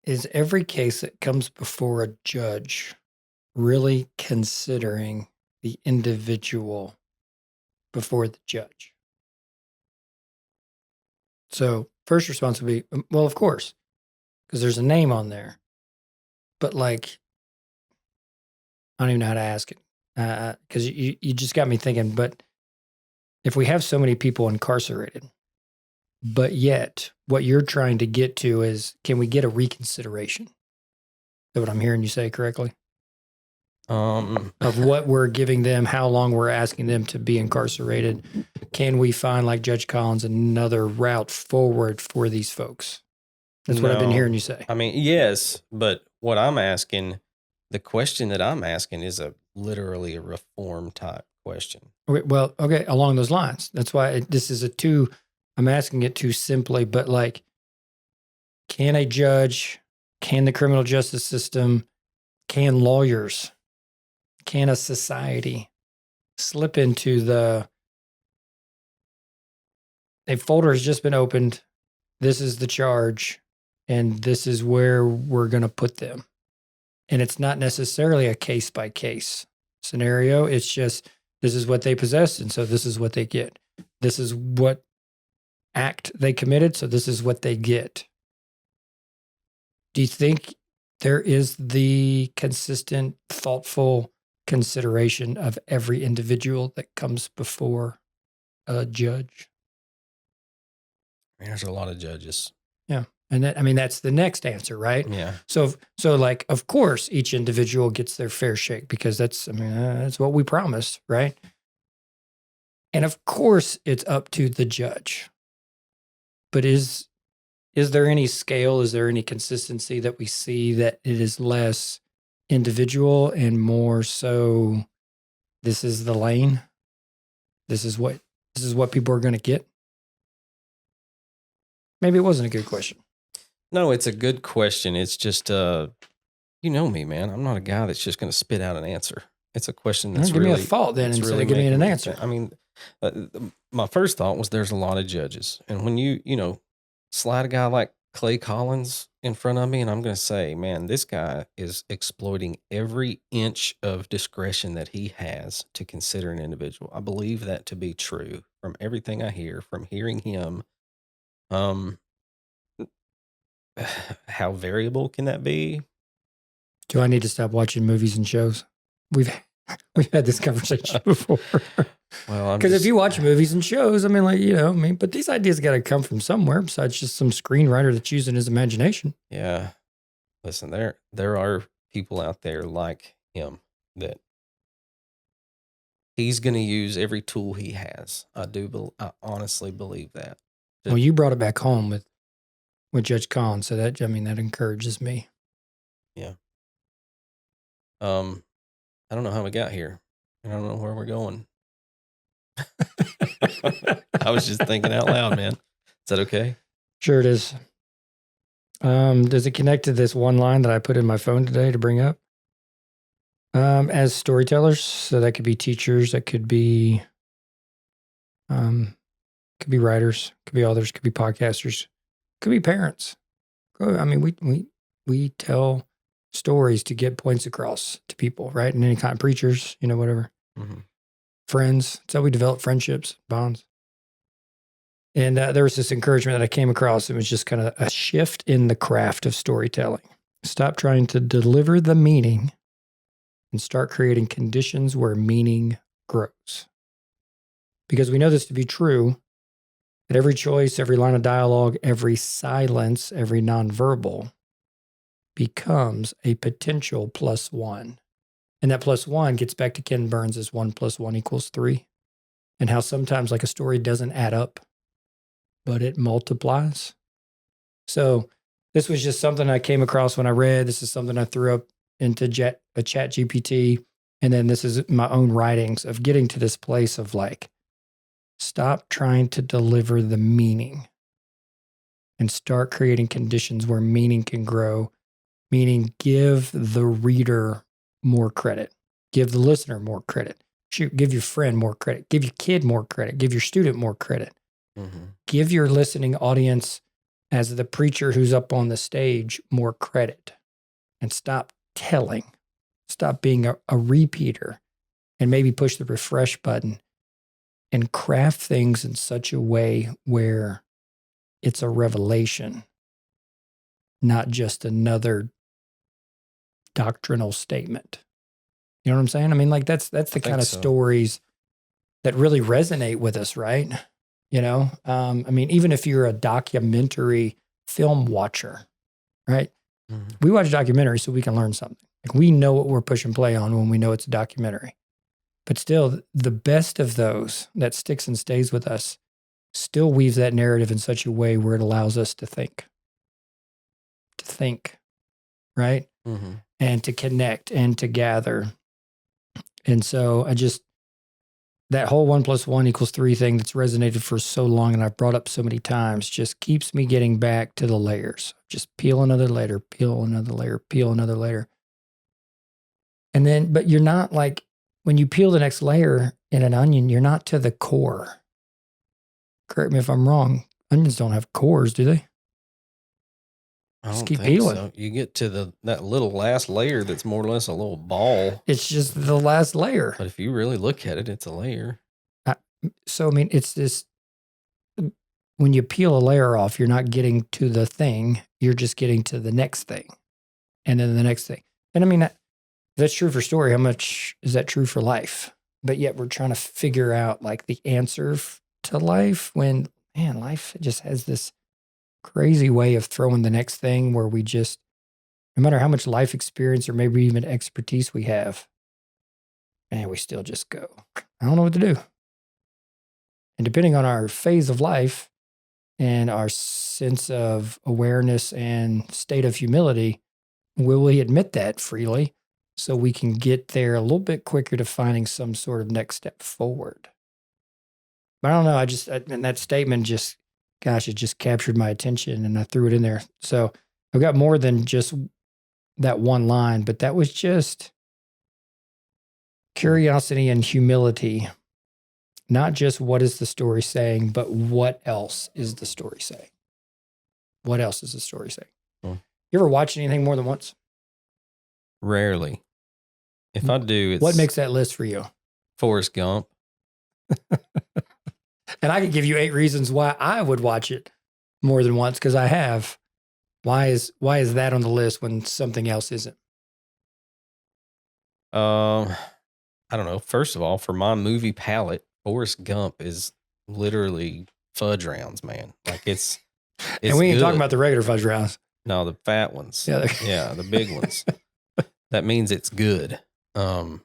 Is every case that comes before a judge really considering the individual before the judge. So first response would be, well, of course, because there's a name on there. But like, I don't even know how to ask it, because you just got me thinking. But if we have so many people incarcerated, but yet what you're trying to get to is, can we get a reconsideration? Is that what I'm hearing you say correctly? Of what we're giving them, how long we're asking them to be incarcerated. Can we find, like Judge Collins, another route forward for these folks? That's what I've been hearing you say. I mean, yes, but what I'm asking, the question that I'm asking is literally a reform type question. Okay, well, okay, along those lines. That's why this is I'm asking it too simply, but like, can a judge, can the criminal justice system, can lawyers, can a society slip into a folder has just been opened, this is the charge, and this is where we're going to put them. And it's not necessarily a case-by-case scenario. It's just, this is what they possessed, and so this is what they get. This is what act they committed, so this is what they get. Do you think there is the consistent, thoughtful consideration of every individual that comes before a judge? There's a lot of judges. Yeah. And that's the next answer, right? Yeah. So like, of course, each individual gets their fair shake, because that's what we promised, right? And of course, it's up to the judge. But is there any scale? Is there any consistency that we see that it is less individual and more so, this is the lane? This is what people are going to get? Maybe it wasn't a good question. No, it's a good question. It's just, you know me, man. I'm not a guy that's just going to spit out an answer. It's a question that's give me a thought then instead of giving me an answer. I mean, my first thought was there's a lot of judges. And when you slide a guy like Clay Collins in front of me, and I'm going to say, man, this guy is exploiting every inch of discretion that he has to consider an individual. I believe that to be true from everything I hear, from hearing him. How variable can that be? Do I need to stop watching movies and shows? We've had this conversation before. Well, because if you watch movies and shows, but these ideas got to come from somewhere besides just some screenwriter that's using his imagination. Yeah. Listen, there are people out there like him that he's going to use every tool he has. I honestly believe that. Well, you brought it back home with Judge Collins, so that encourages me. Yeah. I don't know how we got here. I don't know where we're going. I was just thinking out loud, man. Is that okay? Sure it is. Does it connect to this one line that I put in my phone today to bring up? As storytellers, so that could be teachers, that could be writers, could be authors, could be podcasters, could be parents. I mean, we tell stories to get points across to people, right? And any kind of preachers, whatever. Mm-hmm. Friends. That's how we develop friendships, bonds. And there was this encouragement that I came across. It was just kind of a shift in the craft of storytelling. Stop trying to deliver the meaning and start creating conditions where meaning grows. Because we know this to be true, that every choice, every line of dialogue, every silence, every nonverbal becomes a potential +1. And that +1 gets back to Ken Burns' 1 + 1 = 3. And how sometimes like a story doesn't add up, but it multiplies. So this was just something I came across when I read. This is something I threw up into a chat GPT. And then this is my own writings of getting to this place of like, stop trying to deliver the meaning and start creating conditions where meaning can grow. Meaning, give the reader more credit. Give the listener more credit. Give your friend more credit. Give your kid more credit. Give your student more credit. Mm-hmm. Give your listening audience, as the preacher who's up on the stage, more credit. And stop telling. Stop being a repeater. And maybe push the refresh button. and craft things in such a way where it's a revelation, not just another doctrinal statement. You know what I'm saying? I mean, like that's the kind of stories that really resonate with us, right? You know, I mean, even if you're a documentary film watcher, right? Mm-hmm. We watch documentaries so we can learn something. Like we know what we're push and play on when we know it's a documentary. But still, the best of those that sticks and stays with us still weaves that narrative in such a way where it allows us to think, right? Mm-hmm. And to connect and to gather. And so that whole 1 + 1 = 3 thing that's resonated for so long and I've brought up so many times just keeps me getting back to the layers. Just peel another layer, peel another layer, peel another layer. And then, but you're not like, when you peel the next layer in an onion, you're not to the core. Correct me if I'm wrong. Onions don't have cores, do they? I Just don't keep think peeling. so. You get to that little last layer that's more or less a little ball. It's just the last layer. But if you really look at it, it's a layer. So, I mean, it's this, when you peel a layer off, you're not getting to the thing. You're just getting to the next thing. And then the next thing. And I mean, that's true for story. How much is that true for life? But yet we're trying to figure out like the answer to life when, man, life just has this crazy way of throwing the next thing where we just, no matter how much life experience or maybe even expertise we have, man, we still just go, I don't know what to do. And depending on our phase of life and our sense of awareness and state of humility, will we admit that freely so we can get there a little bit quicker to finding some sort of next step forward? But I don't know. And that statement just, gosh, it just captured my attention and I threw it in there. So I've got more than just that one line, but that was just curiosity and humility. Not just what is the story saying, but what else is the story saying? What else is the story saying? You ever watch anything more than once? Rarely. If I do, it's... What makes that list for you? Forrest Gump. And I could give you 8 reasons why I would watch it more than once, because I have. Why is that on the list when something else isn't? I don't know. First of all, for my movie palette, Forrest Gump is literally fudge rounds, man. Like it's and we ain't good. talking about the regular fudge rounds. No, the fat ones. Yeah, the big ones. That means it's good. I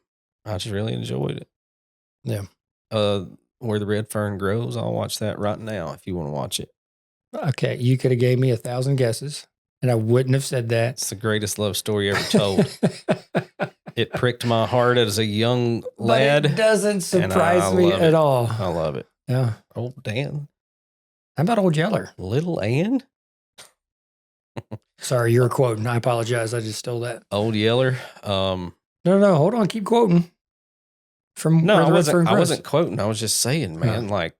just really enjoyed it. Yeah. Where the Red Fern Grows, I'll watch that right now if you want to watch it. Okay, you could have gave me 1,000 guesses, and I wouldn't have said that. It's the greatest love story ever told. It pricked my heart as a young lad. But it doesn't surprise me at all. I love it. Yeah. Old Dan. How about Old Yeller? Little Ann? Sorry, you're quoting. I apologize. I just stole that. Old Yeller. No, hold on. Keep quoting. I wasn't quoting. I was just saying, man, like,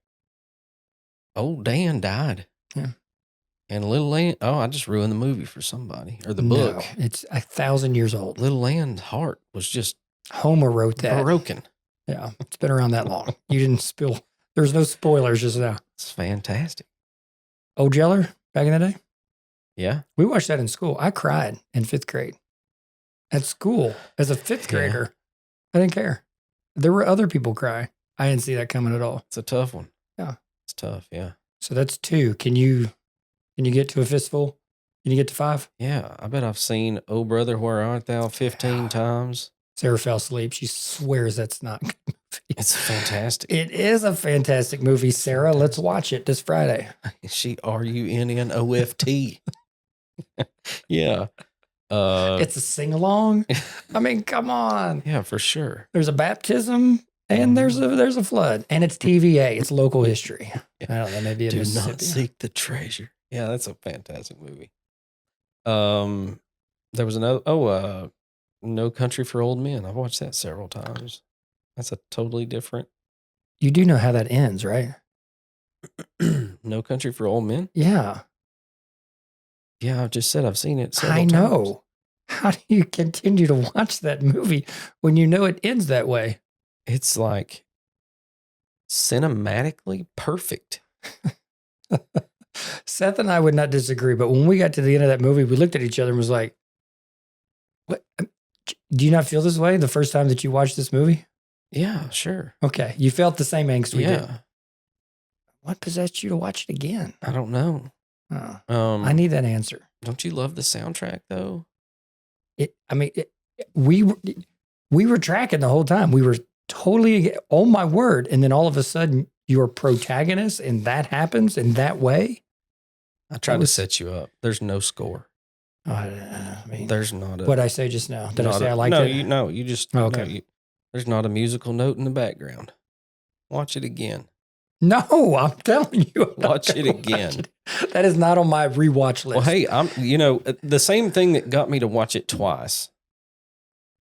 old Dan died. Yeah. And Little Ann, I just ruined the movie for somebody or the book. No, it's 1,000 years old. Little Ann's heart was just Homer wrote that. Broken. Yeah, it's been around that long. You didn't spill. There's no spoilers just now. It's fantastic. Old Yeller, back in the day? Yeah. We watched that in school. I cried in 5th grade. At school, as a 5th grader, I didn't care. There were other people cry. I didn't see that coming at all. It's a tough one. Yeah. It's tough, yeah. So that's 2. Can you get to a fistful? Can you get to 5? Yeah. I bet I've seen Oh Brother, Where Art Thou 15 times. Sarah fell asleep. She swears that's not a good movie. It's fantastic. It is a fantastic movie, Sarah. Let's watch it this Friday. She RUNNOFT. Yeah. It's a sing-along. I mean, come on. Yeah, for sure. There's a baptism and there's a flood. And it's TVA. It's local history. Yeah. I don't know, maybe in Do Mississippi. not seek the treasure. Yeah, that's a fantastic movie. There was another, No Country for Old Men. I've watched that several times. That's a totally different. You do know how that ends, right? No Country for Old Men? Yeah. Yeah, I've just said I've seen it several I times. know. How do you continue to watch that movie when you know it ends that way? It's like cinematically perfect. Seth and I would not disagree, but when we got to the end of that movie, we looked at each other and was like, "What? Do you not feel this way the first time that you watched this movie?" Yeah, sure. Okay, you felt the same angst we did. Yeah. What possessed you to watch it again? I don't know. I need that answer. Don't you love the soundtrack though? We were tracking the whole time. We were totally, oh my word. And then all of a sudden you're protagonist and that happens in that way. I tried to set you up. There's no score. There's not a. What I say just now? Did I say I liked it? You just. Okay. No, there's not a musical note in the background. Watch it again. No, I'm telling you. Watch it again. That is not on my rewatch list. Well, hey, the same thing that got me to watch it twice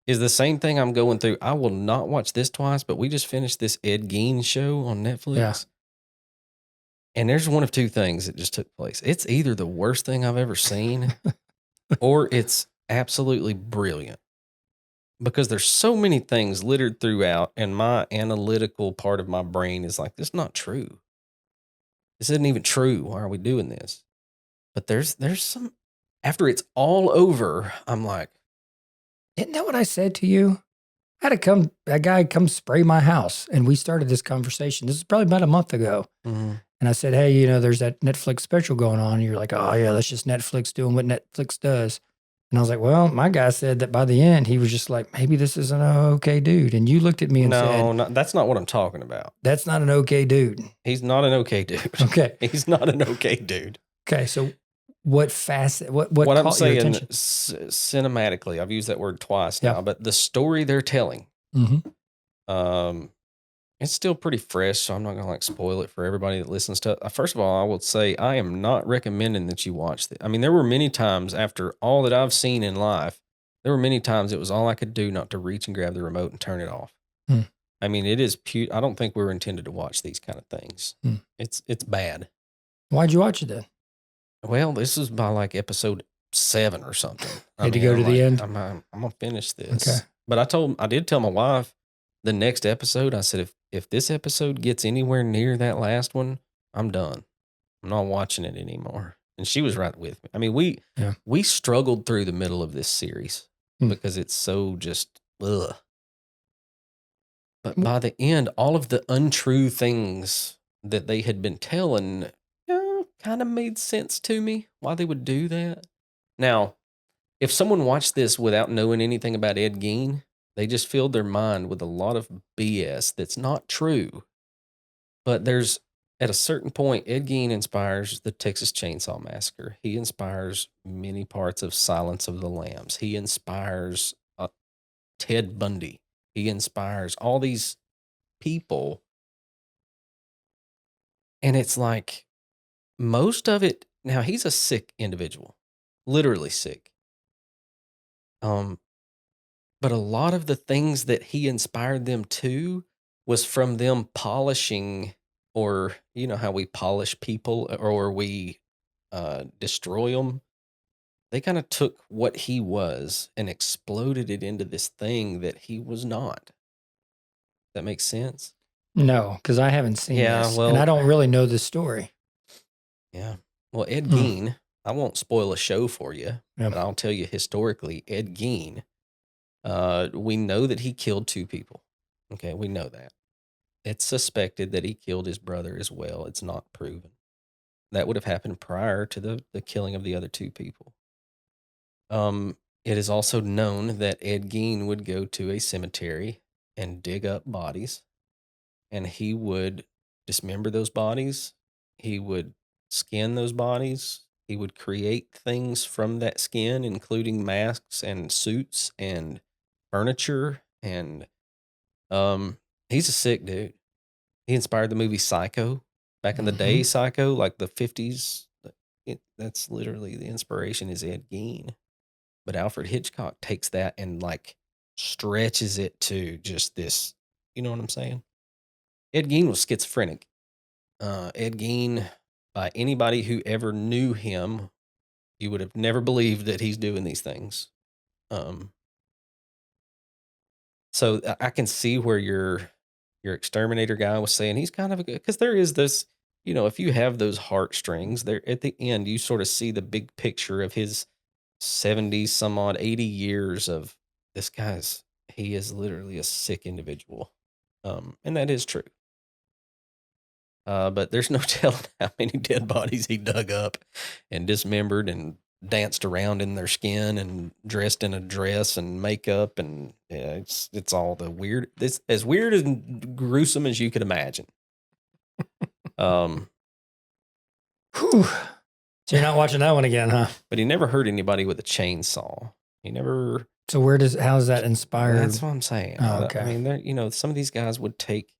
is the same thing I'm going through. I will not watch this twice, but we just finished this Ed Gein show on Netflix. Yeah. And there's one of two things that just took place. It's either the worst thing I've ever seen or it's absolutely brilliant. Because there's so many things littered throughout, and my analytical part of my brain is like, this is not true. This isn't even true. Why are we doing this? But there's some, after it's all over, I'm like, isn't that what I said to you? I had a guy come spray my house, and we started this conversation. This is probably about a month ago. Mm-hmm. And I said, hey, there's that Netflix special going on. And you're like, oh yeah, that's just Netflix doing what Netflix does. And I was like, well, my guy said that by the end, he was just like, maybe this is an okay dude. And you looked at me and said, no, that's not what I'm talking about. That's not an okay dude. He's not an okay dude. Okay. He's not an okay dude. Okay. So what I'm saying cinematically, I've used that word twice now, but the story they're telling, it's still pretty fresh. So I'm not going to spoil it for everybody that listens to it. First of all, I will say I am not recommending that you watch it. I mean, there were many times after all that I've seen in life, there were many times it was all I could do not to reach and grab the remote and turn it off. I mean, it is I don't think we were intended to watch these kind of things. It's bad. Why'd you watch it then? Well, this is by like episode 7 or something. Had to go to the end? I'm going to finish this. Okay. But I did tell my wife the next episode, I said, if this episode gets anywhere near that last one, I'm done. I'm not watching it anymore. And she was right with me. I mean, we struggled through the middle of this series because it's so just, ugh. But by the end, all of the untrue things that they had been telling kind of made sense to me, why they would do that. Now, if someone watched this without knowing anything about Ed Gein, they just filled their mind with a lot of BS that's not true. But at a certain point, Ed Gein inspires the Texas Chainsaw Massacre. He inspires many parts of Silence of the Lambs. He inspires Ted Bundy. He inspires all these people. And it's like, most of it, now he's a sick individual, literally sick. But a lot of the things that he inspired them to was from them polishing, or how we polish people or we destroy them. They kind of took what he was and exploded it into this thing that he was not. That makes sense? No, because I haven't seen this. Well, and I don't really know this story. Yeah. Well, Ed Gein, I won't spoil a show for you, but I'll tell you historically, Ed Gein, we know that he killed 2 people. Okay, we know that. It's suspected that he killed his brother as well. It's not proven. That would have happened prior to the killing of the other 2 people. It is also known that Ed Gein would go to a cemetery and dig up bodies, and he would dismember those bodies. He would skin those bodies. He would create things from that skin, including masks and suits and furniture. And he's a sick dude. He inspired the movie Psycho back in the day. Psycho, like the 50s. That's literally the inspiration is Ed Gein. But Alfred Hitchcock takes that and stretches it to just this. You know what I'm saying? Ed Gein was schizophrenic. Ed Gein, by anybody who ever knew him, you would have never believed that he's doing these things. So I can see where you're your exterminator guy was saying, he's kind of a good, because there is this, if you have those heartstrings there at the end, you sort of see the big picture of his 70 some odd 80 years of this guy's, he is literally a sick individual. And that is true. But there's no telling how many dead bodies he dug up and dismembered and danced around in their skin and dressed in a dress and makeup. And it's all the weird, it's as weird and gruesome as you could imagine. Whew. So you're not watching that one again, huh? But he never hurt anybody with a chainsaw. He never. So how is that inspired? That's what I'm saying. Oh, okay. I mean, some of these guys would take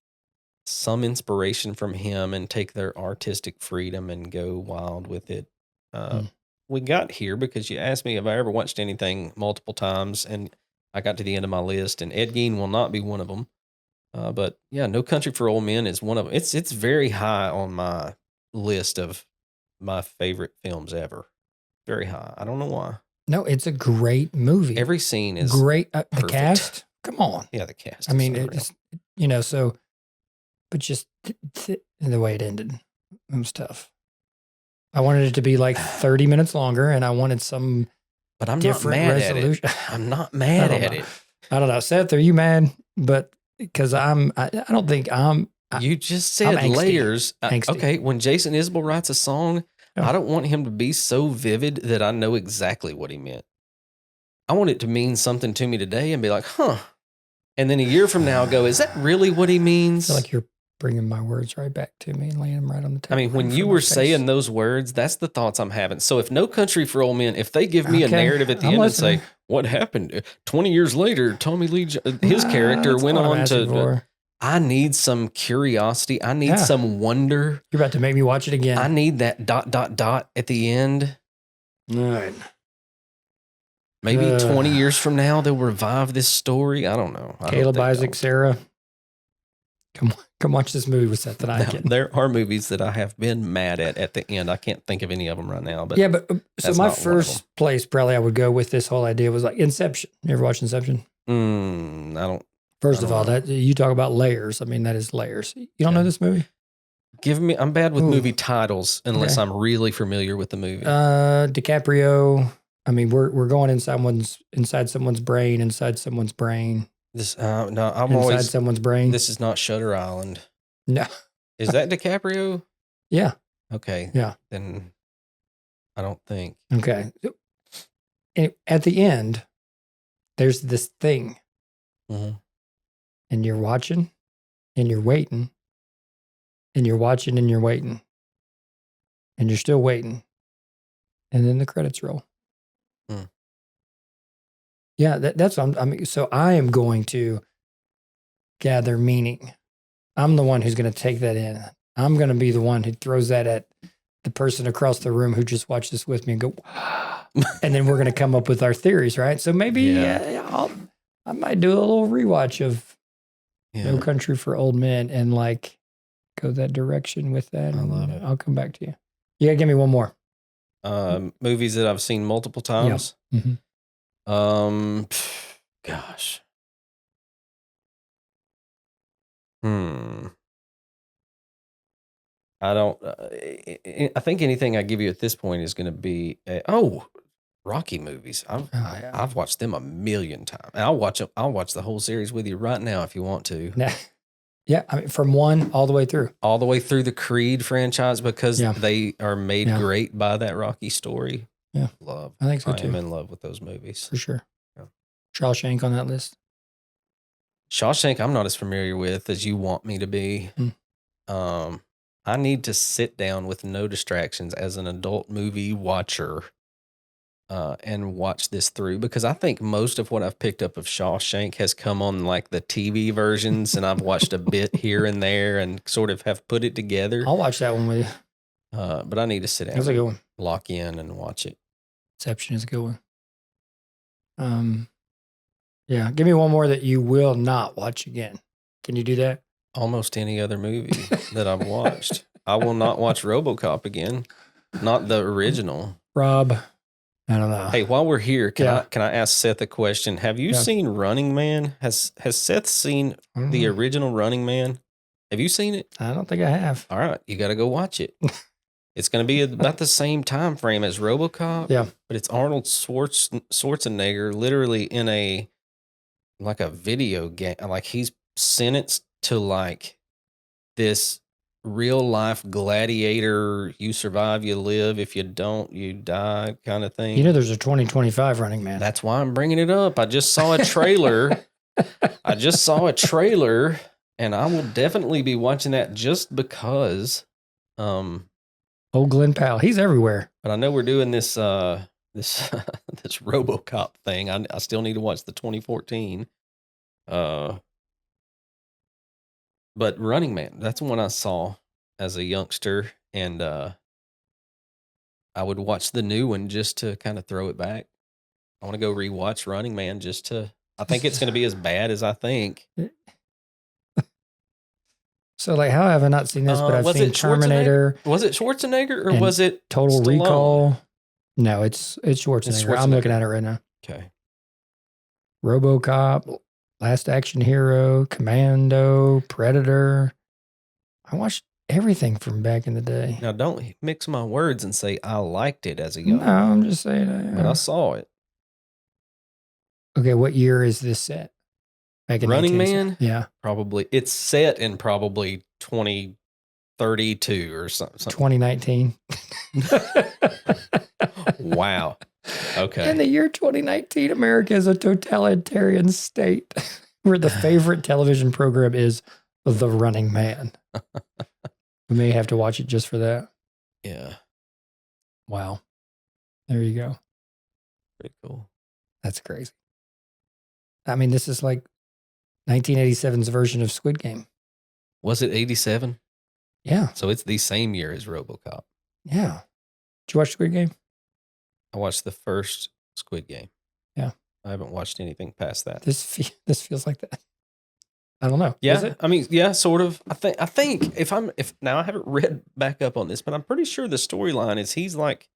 some inspiration from him and take their artistic freedom and go wild with it. We got here because you asked me if I ever watched anything multiple times, and I got to the end of my list, and Ed Gein will not be one of them. But yeah, No Country for Old Men is one of them. It's very high on my list of my favorite films ever. Very high. I don't know why. No, it's a great movie. Every scene is great. The cast, come on. Yeah, the cast. I mean, it's, so, but just the way it ended, it was tough. I wanted it to be like 30 minutes longer, and I wanted some but I'm different not mad resolution. At it. I'm not mad at it. I don't know. Seth, are you mad? But because I don't think I'm. You just said angsty. Layers. Angsty. Okay, when Jason Isbell writes a song, I don't want him to be so vivid that I know exactly what he meant. I want it to mean something to me today and be like, huh. And then a year from now, go, is that really what he means? I feel like you're bringing my words right back to me and laying them right on the table. I mean, when you were saying those words, that's the thoughts I'm having. So if No Country for Old Men, if they give me a narrative at the end listening. and say, what happened? 20 years later, Tommy Lee, his character went on to... I need some curiosity. I need some wonder. You're about to make me watch it again. I need that ... at the end. All right. Maybe 20 years from now, they'll revive this story. I don't know. Caleb, Isaac, Sarah, come watch this movie with Seth and I. There are movies that I have been mad at the end. I can't think of any of them right now. But yeah, but so my first place probably I would go with this whole idea was like Inception. You ever watch Inception? I don't. First of all, that you talk about layers. I mean, that is layers. You don't know this movie? I'm bad with movie titles unless I'm really familiar with the movie. DiCaprio. I mean, we're going inside someone's brain. This I'm inside always someone's brain. This is not Shutter Island. No. Is that DiCaprio? Yeah. Okay. Yeah. Then I don't think. Okay. At the end, there's this thing. Mm-hmm. And you're watching and you're waiting and you're watching and you're waiting and you're still waiting. And then the credits roll. Yeah, that's what I mean. So I am going to gather meaning. I'm the one who's going to take that in. I'm going to be the one who throws that at the person across the room who just watched this with me and go, and then we're going to come up with our theories, right? So maybe I might do a little rewatch of No Country for Old Men and like go that direction with that. I love it. I'll come back to you. You got to give me one more. Movies that I've seen multiple times. Yeah. Mm-hmm. Gosh. I don't. I think anything I give you at this point is going to be Rocky movies. I've watched them a million times. And I'll watch the whole series with you right now if you want to. Yeah, I mean, from one all the way through the Creed franchise because they are made great by that Rocky story. Yeah, I think so too. I'm in love with those movies for sure. Yeah. Shawshank on that list. Shawshank, I'm not as familiar with as you want me to be. I need to sit down with no distractions as an adult movie watcher and watch this through because I think most of what I've picked up of Shawshank has come on like the TV versions and I've watched a bit here and there and sort of have put it together. I'll watch that one with you. But I need to sit down That's a good one. Lock in and watch it. Inception is a good one. Yeah, give me one more that you will not watch again. Can you do that? Almost any other movie that I've watched. I will not watch RoboCop again. Not the original. Rob, I don't know. Hey, while we're here, Yeah. can I ask Seth a question? Have you Yeah. seen Running Man? Has Seth seen the original Running Man? Have you seen it? I don't think I have. All right, you got to go watch it. It's going to be about the same time frame as RoboCop. Yeah. But it's Arnold Schwarzenegger literally in a video game. Like he's sentenced to like this real life gladiator, you survive, you live. If you don't, you die kind of thing. You know, there's a 2025 Running Man. That's why I'm bringing it up. I just saw a trailer. And I will definitely be watching that just because. Old Glenn Powell, he's everywhere. But I know we're doing this this RoboCop thing. I still need to watch the 2014. But Running Man, that's one I saw as a youngster, and I would watch the new one just to kind of throw it back. I want to go rewatch Running Man just to. I think it's going to be as bad as I think. So, like, how have I not seen this? But I've seen Terminator. Was it Schwarzenegger or was it Total Stallone? Recall? No, it's Schwarzenegger. I'm looking at it right now. Okay. RoboCop, Last Action Hero, Commando, Predator. I watched everything from back in the day. Now, don't mix my words and say I liked it as a young. No, I'm just saying. But I saw it. Okay, what year is this set? Back in Running Man? Yeah. Probably. It's set in probably 2032 or something. 2019. Wow. Okay. In the year 2019, America is a totalitarian state where the favorite television program is The Running Man. We may have to watch it just for that. Yeah. Wow. There you go. Pretty cool. That's crazy. I mean, this is like 1987's version of Squid Game. Was it 87? Yeah. So it's the same year as RoboCop. Yeah. Did you watch Squid Game? I watched the first Squid Game. Yeah. I haven't watched anything past that. This feels like that. I don't know. Yeah. Is it? I mean, yeah, sort of. I think if now I haven't read back up on this, but I'm pretty sure the storyline is he's like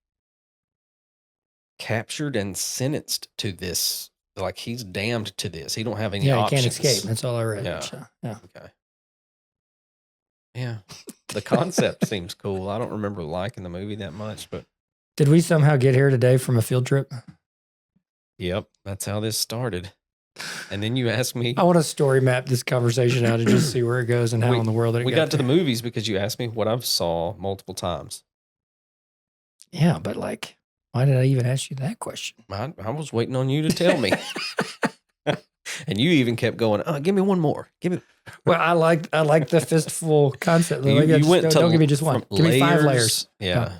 captured and sentenced to this. Like he's damned to this. He don't have any options. He can't escape. That's all I read. Yeah. So, yeah. Okay. Yeah. The concept seems cool. I don't remember liking the movie that much, but. Did we somehow get here today from a field trip? Yep. That's how this started. And then you asked me. I want to story map this conversation out and just see where it goes and how in the world it we got to the movies because you asked me what I've saw multiple times. Yeah, but like, why did I even ask you that question? I was waiting on you to tell me. And you even kept going, give me one more. Give me. Well, I like the fistful concept. You went don't give me just one. Give me 5 layers. Yeah.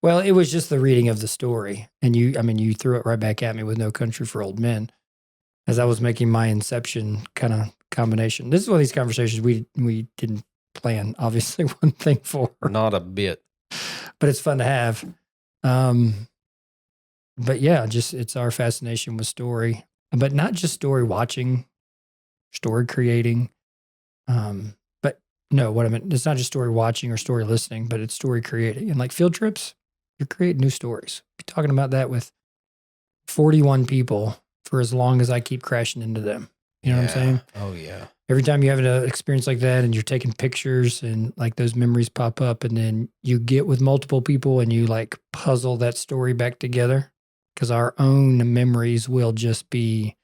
Well, it was just the reading of the story. And you threw it right back at me with No Country for Old Men as I was making my Inception kind of combination. This is one of these conversations we didn't plan, obviously, one thing for. Not a bit. But it's fun to have. But yeah, just it's our fascination with story. But not just story watching, story creating. But no, what I meant, it's not just story watching or story listening, but it's story creating. And like field trips, you're creating new stories. Be talking about that with 41 people for as long as I keep crashing into them. You know what I'm saying? Oh, yeah. Every time you have an experience like that and you're taking pictures and like those memories pop up and then you get with multiple people and you like puzzle that story back together because our own memories will just be,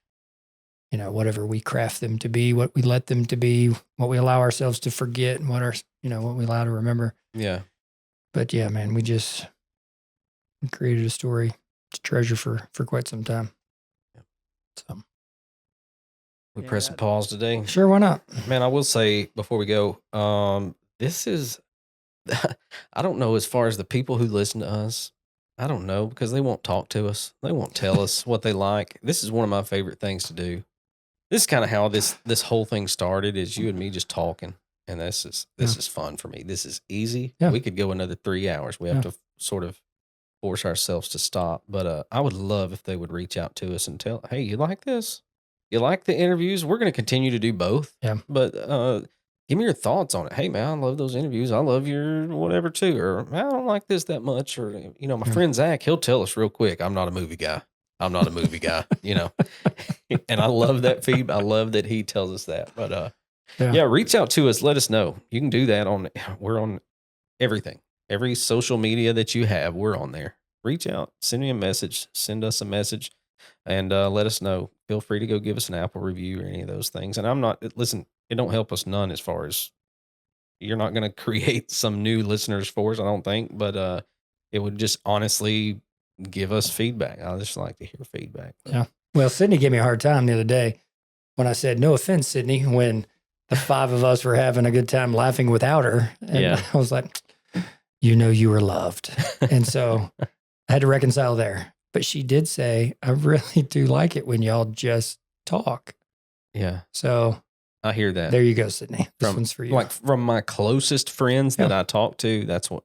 you know, whatever we craft them to be, what we let them to be, what we allow ourselves to forget and what we allow to remember. Yeah. But yeah, man, we created a story to treasure for quite some time. So. We press a pause today. Sure, why not? Man, I will say before we go, this is, I don't know as far as the people who listen to us, I don't know because they won't talk to us. They won't tell us what they like. This is one of my favorite things to do. This is kind of how this whole thing started is you and me just talking. And this is fun for me. This is easy. Yeah. We could go another 3 hours. We have to sort of force ourselves to stop. But I would love if they would reach out to us and tell, hey, you like this? You like the interviews? We're going to continue to do both. Yeah. But give me your thoughts on it. Hey, man, I love those interviews. I love your whatever too. Or man, I don't like this that much. Or, my friend Zach, he'll tell us real quick, I'm not a movie guy. I'm not a movie guy, and I love that feedback. I love that he tells us that. But reach out to us. Let us know. You can do that we're on everything. Every social media that you have, we're on there. Reach out, send me a message, send us a message, and let us know. Feel free to go give us an Apple review or any of those things. And it don't help us none as far as you're not going to create some new listeners for us, I don't think, but it would just honestly give us feedback. I just like to hear feedback. Yeah. Well, Sydney gave me a hard time the other day when I said, no offense, Sydney, when the 5 of us were having a good time laughing without her. And I was like, you were loved. And so I had to reconcile there. But she did say, I really do like it when y'all just talk. Yeah. So I hear that. There you go, Sydney. This one's for you. Like from my closest friends that I talk to, that's what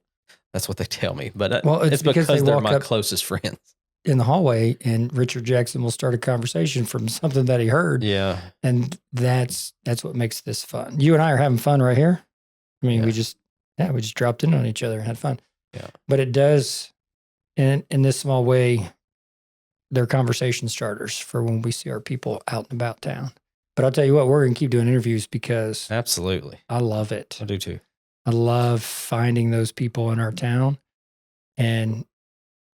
they tell me. But it's because they're my closest friends. In the hallway, and Richard Jackson will start a conversation from something that he heard. Yeah. And that's what makes this fun. You and I are having fun right here. I mean, we just dropped in on each other and had fun. Yeah. But it does, in this small way, they're conversation starters for when we see our people out and about town. But I'll tell you what, we're going to keep doing interviews because absolutely, I love it. I do too. I love finding those people in our town.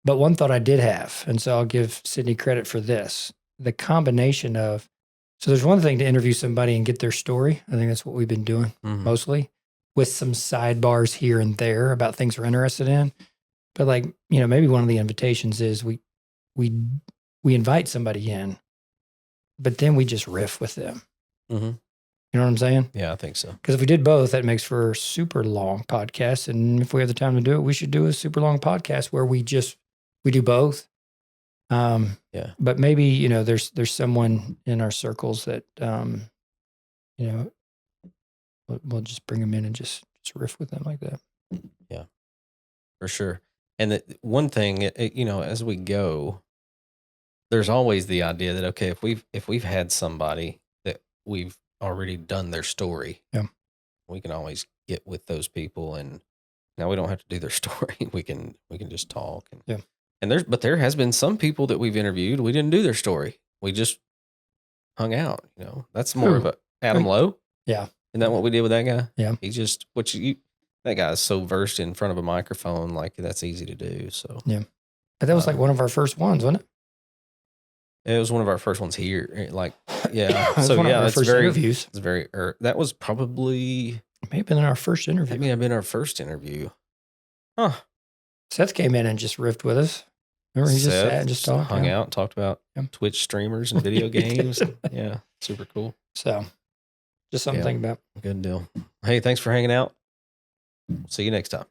But one thought I did have, and so I'll give Sydney credit for this, the combination of, so there's one thing to interview somebody and get their story. I think that's what we've been doing mostly, with some sidebars here and there about things we're interested in. But maybe one of the invitations is we invite somebody in, but then we just riff with them. Mm-hmm. You know what I'm saying? Yeah, I think so. Because if we did both, that makes for a super long podcast. And if we have the time to do it, we should do a super long podcast where we do both. But maybe, there's someone in our circles that, we'll just bring them in and just riff with them like that. Yeah, for sure. And the one thing, as we go, there's always the idea that, okay, if we've had somebody that we've already done their story, we can always get with those people, and now we don't have to do their story. We can just talk. And there has been some people that we've interviewed, we didn't do their story. We just hung out. That's more of a Adam Lowe. Yeah. Isn't that what we did with that guy? Yeah. He just, that guy is so versed in front of a microphone, like that's easy to do. So yeah. But that was like one of our first ones, wasn't it? It was one of our first ones here. Yeah. So one of our first interviews. It's very, that was probably. It may have been our first interview. That may have been our first interview. Huh. Seth came in and just riffed with us. Remember, he just sat and just talked. Hung out, talked about Twitch streamers and video games. Yeah. Super cool. So just something to think about. Good deal. Hey, thanks for hanging out. See you next time.